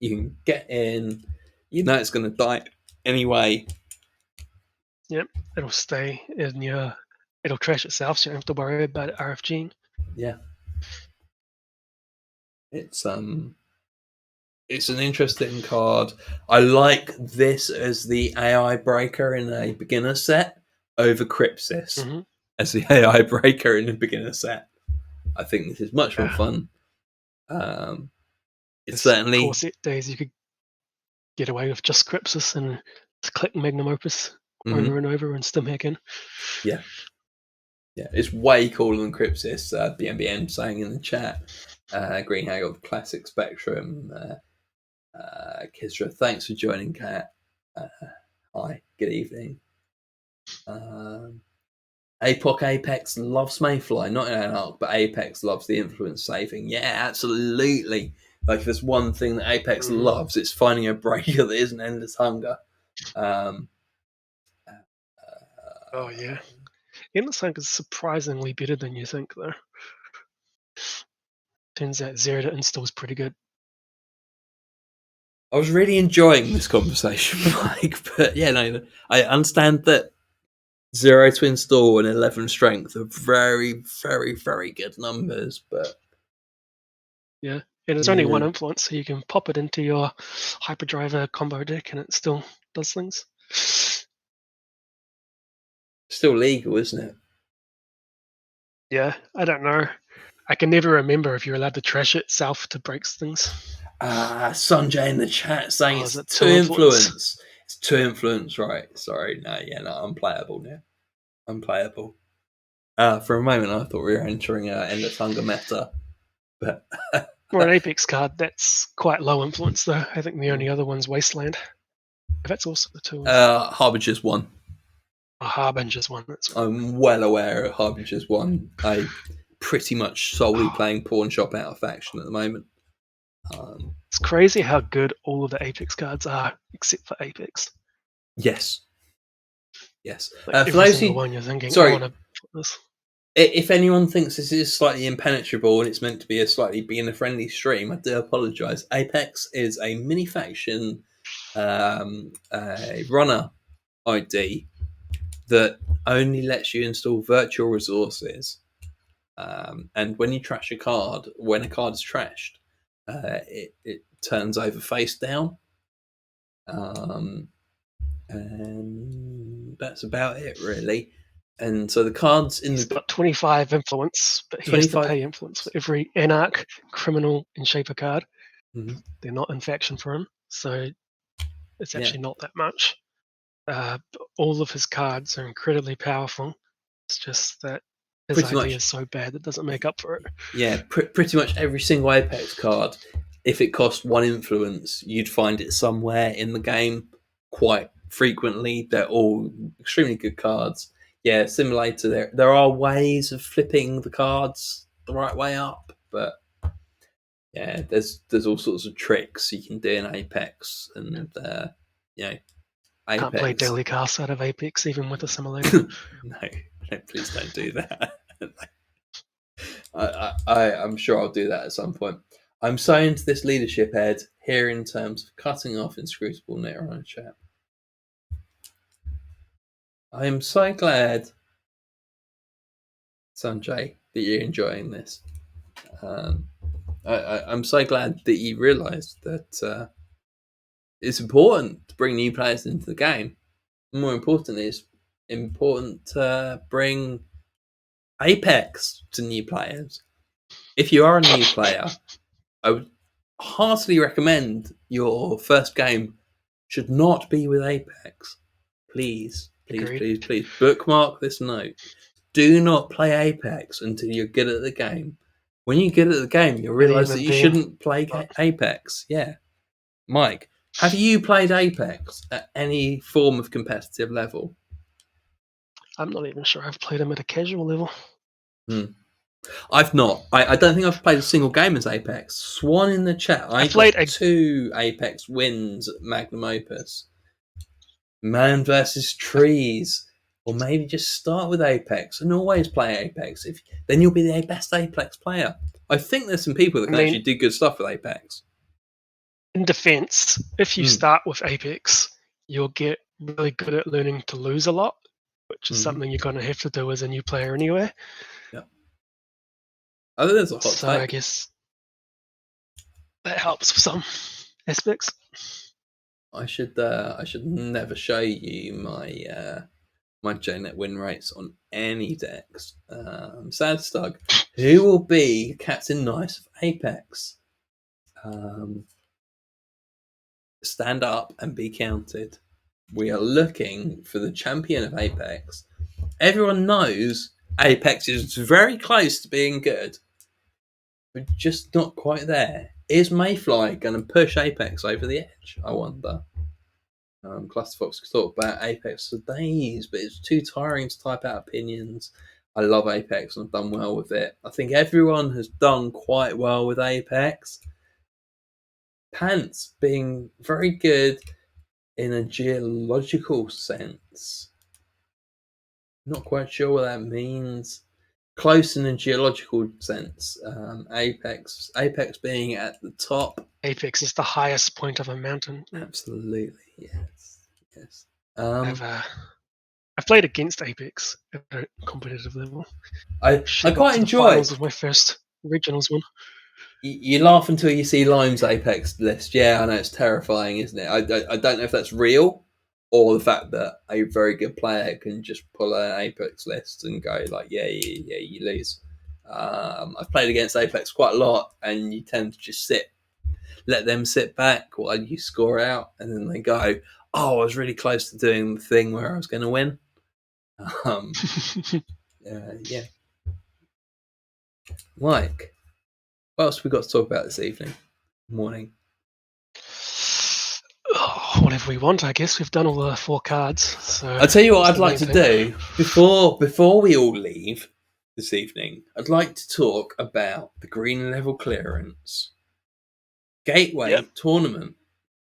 You can get in. you know it's going to die anyway. Yep, it'll stay in your. It'll trash itself, so you don't have to worry about it RFGing. Yeah, it's an interesting card. I like this as the AI breaker in a beginner set over Crypsis Mm-hmm. as the AI breaker in a beginner set. I think this is much more Yeah. fun. It's There's core certainly set days you could get away with just Crypsis and just click Magnum Opus over and over and stim hack in. yeah, it's way cooler than Crypsis. BNBN saying in the chat. Green Haggle, the classic Spectrum. Kisra, thanks for joining, Kat. Hi, good evening. APOC Apex loves Mayfly, not in Anarch, but Apex loves the influence saving. Yeah, absolutely. Like, if there's one thing that Apex Mm-hmm. loves, it's finding a breaker that isn't Endless Hunger. Um, Oh yeah, Endless Hunger is surprisingly better than you think, though. Turns out zero to install is pretty good. I was really enjoying this conversation, Mike, but yeah, no, I understand that 0 to install and 11 strength are very, very, very good numbers, but Yeah, and it's only one yeah, influence, so you can pop it into your Hyperdriver combo deck, and it still does things. still legal, isn't it? Yeah, I don't know. I can never remember if you're allowed to trash it south to break things. Sanjay in the chat saying Oh, is it's it 2 two influence? influence. It's 2 influence, right? Sorry, no, unplayable now. Unplayable. For a moment, I thought we were entering Endless Hunger meta, but Or an Apex card that's quite low influence, though. I think the only other one's Wasteland. If that's also the two, is it? Harbinger's one. Oh, Harbinger's one. That's right. I'm well aware of Harbinger's one. I pretty much solely Oh, playing Pawn Shop out of faction at the moment. it's crazy how good all of the Apex cards are, except for Apex. Yes. Like For every those single who, one, you're thinking, I sorry, want to put this. if anyone thinks this is slightly impenetrable and it's meant to be a slightly beginner-friendly stream, I do apologise. Apex is a mini faction a runner ID that only lets you install virtual resources. And when you trash a card, when a card is trashed, it turns over face down. And that's about it, really. And so the cards in He's the got 25 influence, but he has to 25. pay influence for every Anarch, Criminal, and Shaper card. Mhm. They're not in faction for him, so it's Yeah, actually not that much. All of his cards are incredibly powerful. It's just that his pretty ID much. is so bad that doesn't make up for it. Yeah, pretty much every single Apex card, if it cost 1 influence, you'd find it somewhere in the game quite frequently. They're all extremely good cards. Yeah, simulator. There are ways of flipping the cards the right way up, but yeah, there's all sorts of tricks you can do in Apex, and you know, Can't play Apex. daily cast out of Apex even with a simulator. No, please don't do that. I'm sure I'll do that at some point. I'm so into this leadership, Ed, here in terms of cutting off inscrutable neuron chat. I am so glad, Sanjay, that you're enjoying this. I'm so glad that you realised that it's important to bring new players into the game. More importantly, it's important to bring Apex to new players. If you are a new player, I would heartily recommend your first game should not be with Apex. Please, please, Agreed. please, please bookmark this note. Do not play Apex until you're good at the game. When you're good at the game, you'll Maybe realize that even you then. shouldn't play Apex. Yeah. Mike, have you played Apex at any form of competitive level? I'm not even sure I've played him at a casual level. I've not. I don't think I've played a single game as Apex. Swan in the chat. I I've played got a 2 Apex wins at Magnum Opus. Man versus trees. Or maybe just start with Apex and always play Apex. Then you'll be the best Apex player. I think there's some people that I can mean, actually do good stuff with Apex. in defense, if you Mm, start with Apex, you'll get really good at learning to lose a lot, which is hmm something you're going to have to do as a new player anyway. Yeah. I think there's a hot So I take. guess that helps with some aspects. I should never show you my JNet win rates on any decks. Sad Stug, who will be Captain Nice of Apex? Um, stand up and be counted. We are looking for the champion of Apex. Everyone knows Apex is very close to being good, but just not quite there. Is Mayfly going to push Apex over the edge? I wonder. Clusterfox could talk about Apex for days, but it's too tiring to type out opinions. I love Apex and I've done well with it. I think everyone has done quite well with Apex. Pants being very good in a geological sense. Not quite sure what that means. Close in a geological sense. Apex being at the top. Apex is the highest point of a mountain. Absolutely, yes. I've uh, I've played against Apex at a competitive level. I Actually got quite to the enjoy. finals of my first regionals win. You laugh until you see Lime's Apex list. Yeah, I know it's terrifying, isn't it? I don't know if that's real or the fact that a very good player can just pull an Apex list and go like, yeah, you lose. I've played against Apex quite a lot, and you tend to just let them sit back while you score out, and then they go, "Oh, I was really close to doing the thing where I was going to win." Um, yeah, Mike, what else we got to talk about this evening, morning? Oh, whatever we want, I guess. We've done all the 4 cards, so I'll tell you what that's I'd the like main to thing. do before we all leave this evening. I'd like to talk about the green level clearance Yep. gateway tournament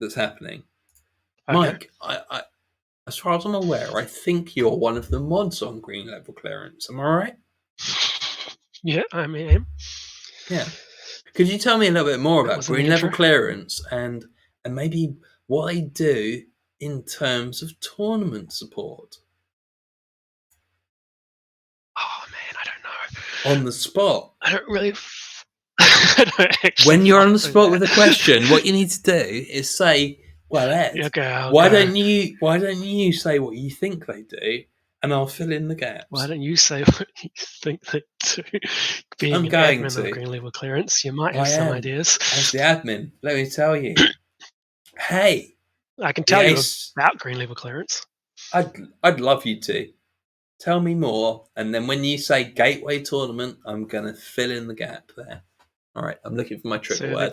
that's happening. Okay. Mike, I as far as I'm aware, I think you're one of the mods on green level clearance. Am I right? Yeah, I mean, Yeah. Could you tell me a little bit more that about was in the green level intro. clearance and maybe what they do in terms of tournament support Oh man, I don't know. on the spot? I don't really. I don't actually When you're follow on the spot with that. a question, what you need to do is say, "Well, Ed, Okay, I'll why go. don't you say what you think they do, and I'll fill in the Why gaps." don't you say what you think that do? I'm Being an going admin of to. green level clearance, you might have I some am ideas. as the admin. Let me tell you. Hey, I can the tell you ace. about green level clearance. I'd love you to tell me more, and then when you say gateway tournament, I'm gonna fill in the gap there. All right, I'm looking for my trigger So the word.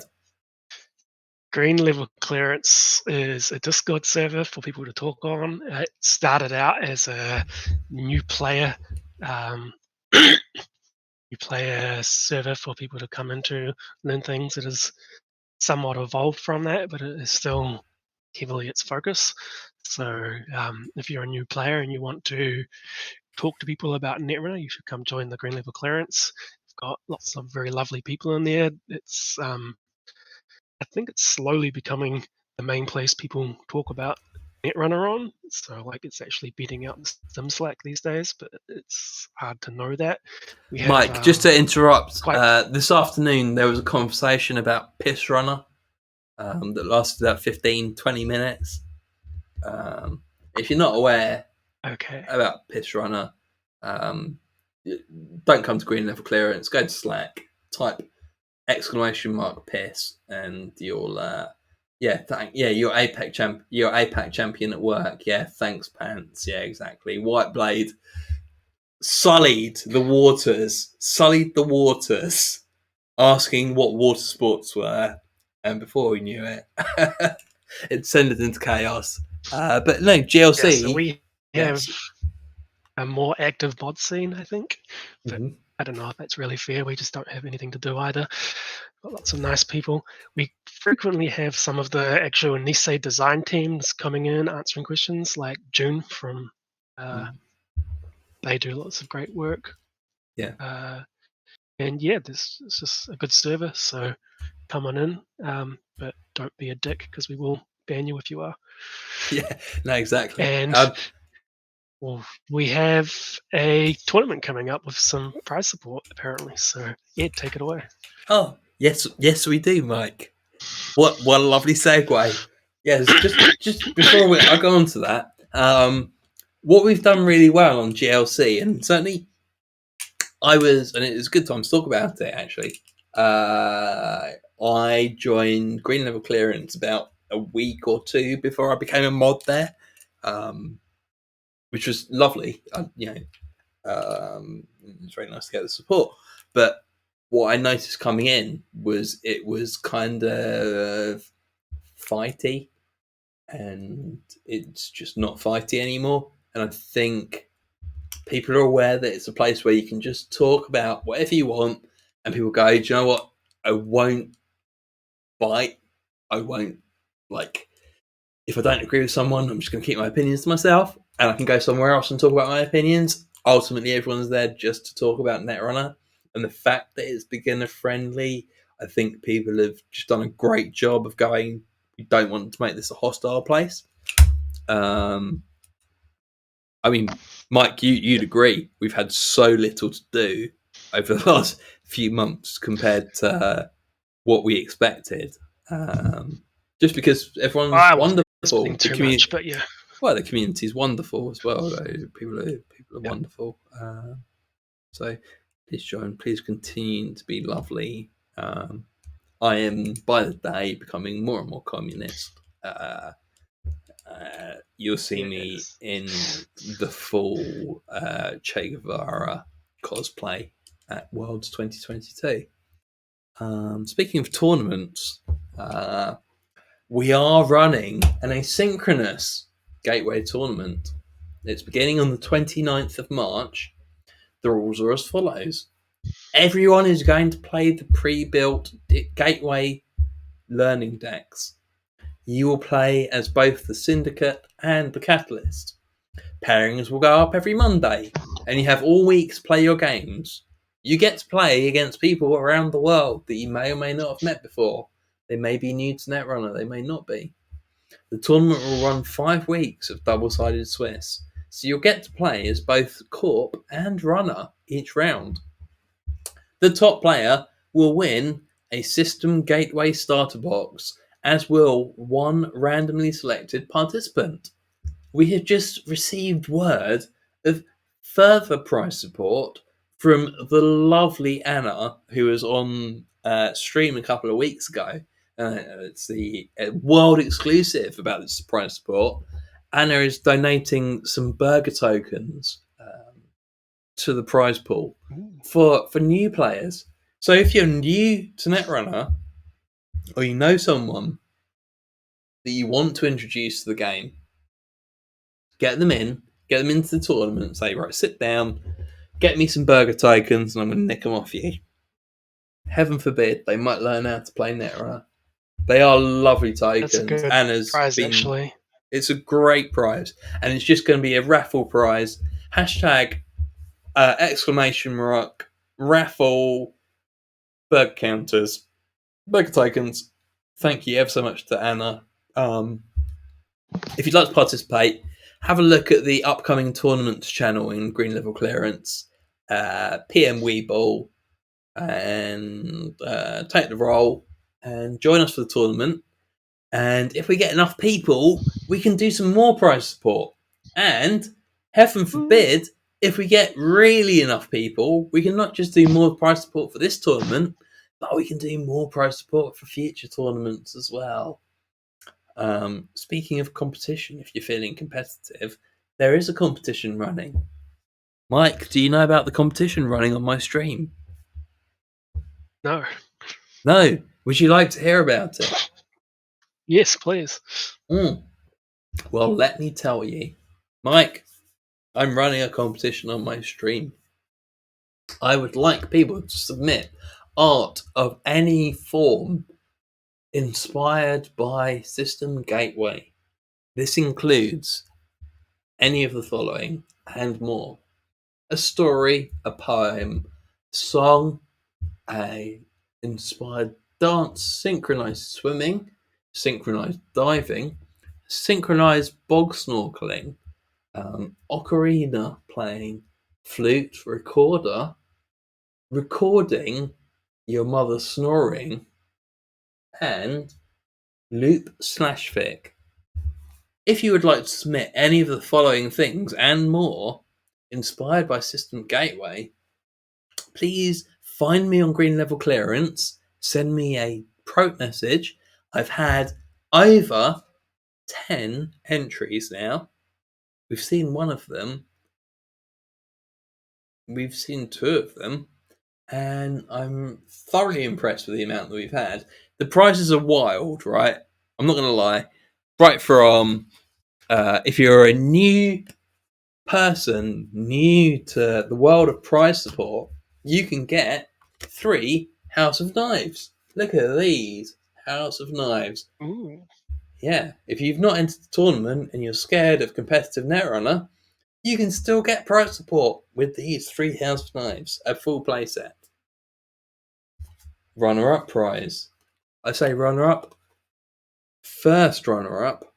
green level clearance is a Discord server for people to talk on. It started out as a new player, um, new player server for people to come into, learn things. It has somewhat evolved from that, but it is still heavily its focus. So if you're a new player and you want to talk to people about Netrunner, you should come join the green level clearance. We've got lots of very lovely people in there. It's I think it's slowly becoming the main place people talk about Netrunner on. So like it's actually beating out the Sim Slack these days, but it's hard to know that. We have Mike, just to interrupt, quite this afternoon there was a conversation about Piss Runner that lasted about 15, 20 minutes. If you're not aware okay. about Piss Runner, um, don't come to green level clearance. Go to Slack, type exclamation mark piss, and you'll you're APAC champion at work. Yeah, thanks pants. Yeah, exactly. White Blade sullied the waters, asking what water sports were, and before we knew it, it descended into chaos. But no, Yeah, so GLC, we have yes. a more active mod scene, I think. But Mhm. I don't know if that's really fair. We just don't have anything to do either. Got lots of nice people. We frequently have some of the actual Nisei design teams coming in answering questions, like June from. Mhm. They do lots of great work. Yeah. And yeah, this is just a good server. So come on in, but don't be a dick because we will ban you if you are. Yeah, no, exactly. And well, we have a tournament coming up with some prize support apparently. So Ed, take it away. Oh, yes, we do, Mike. What a lovely segue. Yes, just before I go on to that, what we've done really well on GLC, and certainly and it was a good time to talk about it actually. I joined Green Level Clearance about a week or two before I became a mod there, which was lovely. It's very nice to get the support. But what I noticed coming in was it was kind of fighty, and it's just not fighty anymore. And I think people are aware that it's a place where you can just talk about whatever you want, and people go, "Do you know what? I won't fight. I won't like if I don't agree with someone, I'm just going to keep my opinions to myself, and I can go somewhere else and talk about my opinions." Ultimately, everyone's there just to talk about Netrunner, and the fact that it's beginner friendly, I think people have just done a great job of going. We don't want to make this a hostile place. I mean, Mike, you'd agree we've had so little to do over the last few months compared to what we expected. Just because everyone's I wasn't wonderful, expecting too much, but yeah. well, the community is wonderful as well. People are Yep. wonderful. So please join. Please continue to be lovely. I am by the day becoming more and more communist. You'll see me Yes. in the full Che Guevara cosplay at Worlds 2022. Speaking of tournaments, we are running an asynchronous Gateway tournament. It's beginning on the 29th of March. The rules are as follows. Everyone is going to play the pre-built Gateway learning decks. You will play as both the Syndicate and the Catalyst. Pairings will go up every Monday, and you have all week to play your games. You get to play against people around the world that you may or may not have met before. They may be new to Netrunner, they may not be. The tournament will run 5 weeks of double-sided Swiss, so you'll get to play as both Corp and Runner each round. The top player will win a System Gateway starter box, as will one randomly selected participant. We have just received word of further prize support from the lovely Anna, who was on stream a couple of weeks ago. It's the world exclusive about this prize support. Anna is donating some burger tokens to the prize pool for new players. So if you're new to Netrunner, or you know someone that you want to introduce to the game, get them into the tournament, say, right, sit down, get me some burger tokens, and I'm going to nick them off you. Heaven forbid they might learn how to play Netrunner. They are lovely That's a tokens. good Anna's prize, been, actually. it's a great prize, and it's just going to be a raffle prize. Hashtag exclamation mark raffle burger counters, burger tokens. Thank you ever so much to Anna. If you'd like to participate, have a look at the upcoming tournaments channel in Green Level Clearance, PM Weeble, and take the role and join us for the tournament. And if we get enough people, we can do some more prize support. And heaven forbid, if we get really enough people, we can not just do more prize support for this tournament, but we can do more prize support for future tournaments as well. Speaking of competition, if you're feeling competitive, there is a competition running. Mike, do you know about the competition running on my stream? No. No. Would you like to hear about it? Yes, please. Well, let me tell you. Mike, I'm running a competition on my stream. I would like people to submit art of any form inspired by System Gateway. This includes any of the following and more: a story, a poem, song, a inspired dance, synchronized swimming, synchronized diving, synchronized bog snorkeling, ocarina playing, flute recorder, recording your mother snoring, and loop/fic. If you would like to submit any of the following things and more, inspired by System Gateway, please find me on Green Level Clearance, send me a prompt message. I've had over 10 entries now. We've seen one of them. We've seen two of them. And I'm thoroughly impressed with the amount that we've had. The prices are wild, right? I'm not going to lie. Right from if you're a new person, new to the world of prize support, you can get 3 House of Knives. Look at these House of Knives. Ooh. Yeah, if you've not entered the tournament and you're scared of competitive Netrunner, you can still get prize support with these 3 House of Knives, a full playset. Runner-up prize. I say runner-up. First runner-up.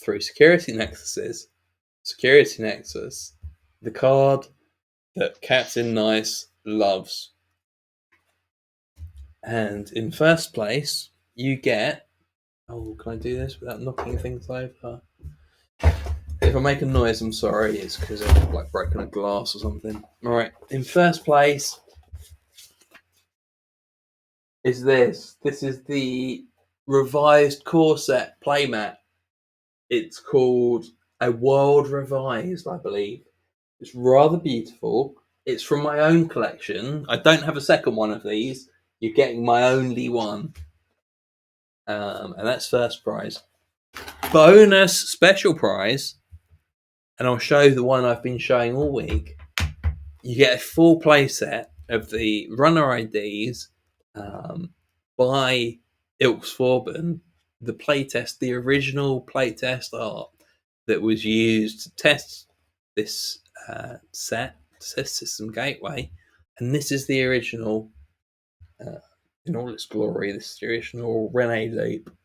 3 Security Nexuses. Security Nexus. The card that Captain Nice loves. And in first place, you get... Oh, can I do this without knocking things over? If I make a noise, I'm sorry. It's because I've like broken a glass or something. Alright, in first place is this. This is the revised core set playmat. It's called A World Revised, I believe. It's rather beautiful. It's from my own collection. I don't have a second one of these. You're getting my only one. And that's first prize. Bonus special prize, and I'll show the one I've been showing all week. You get a full playset of the runner IDs by Ilks Forben, the playtest, the original playtest art that was used to test this set, to test System Gateway, and this is the original in all its glory. This is the original Rene loop.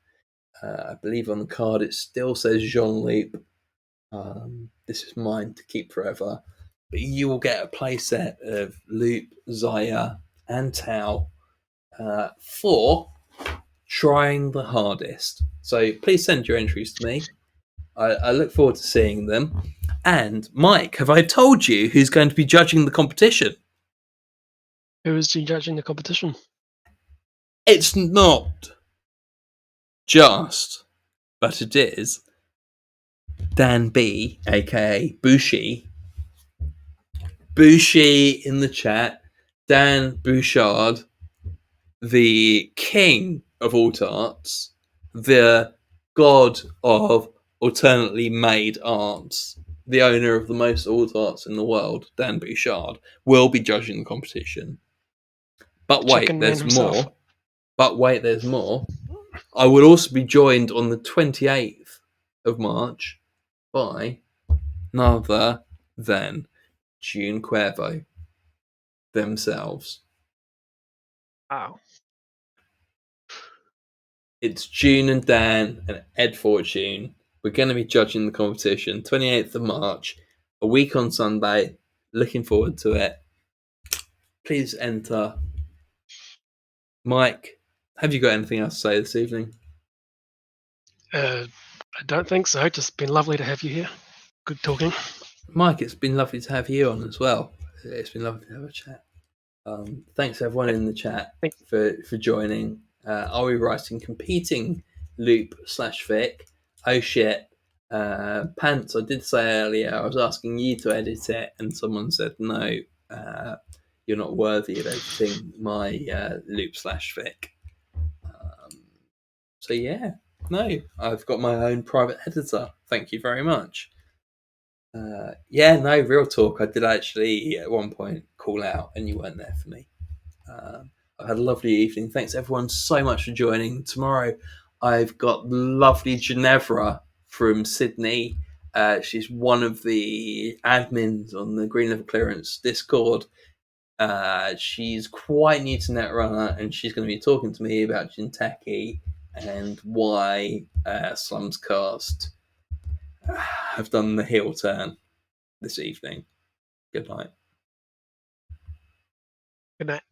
I believe on the card it still says Jean loop. This is mine to keep forever. But you will get a playset of Loop, Zaya, and Tau for trying the hardest. So please send your entries to me. I look forward to seeing them. And Mike, have I told you who's going to be judging the competition? Who is judging the competition? It's not just, but it is Dan B, aka Bushi. Bushi in the chat. Dan Bouchard, the king of alt arts, the god of alternately made arts, the owner of the most alt arts in the world, Dan Bouchard, will be judging the competition. But wait, Chicken man there's himself. more. But wait, there's more. I will also be joined on the 28th of March by none other than June Cuervo themselves. Wow. It's June and Dan and Ed Fortune. We're going to be judging the competition 28th of March, a week on Sunday. Looking forward to it. Please enter. Mike, have you got anything else to say this evening? I don't think so. Just been lovely to have you here. Good talking. Mike, it's been lovely to have you on as well. It's been lovely to have a chat. Thanks everyone in the chat for joining. Are we writing competing loop/fic? Oh shit. Pants, I did say earlier, I was asking you to edit it, and someone said no, you're not worthy of editing my loop/fic. So yeah, no, I've got my own private editor. Thank you very much. Yeah, no, real talk. I did actually at one point call out, and you weren't there for me. I've had a lovely evening. Thanks everyone so much for joining. Tomorrow, I've got lovely Ginevra from Sydney. She's one of the admins on the Green Level Clearance Discord. She's quite new to Netrunner, and she's going to be talking to me about Jinteki and why Slums Cast have done the heel turn this evening. Good night. Good night.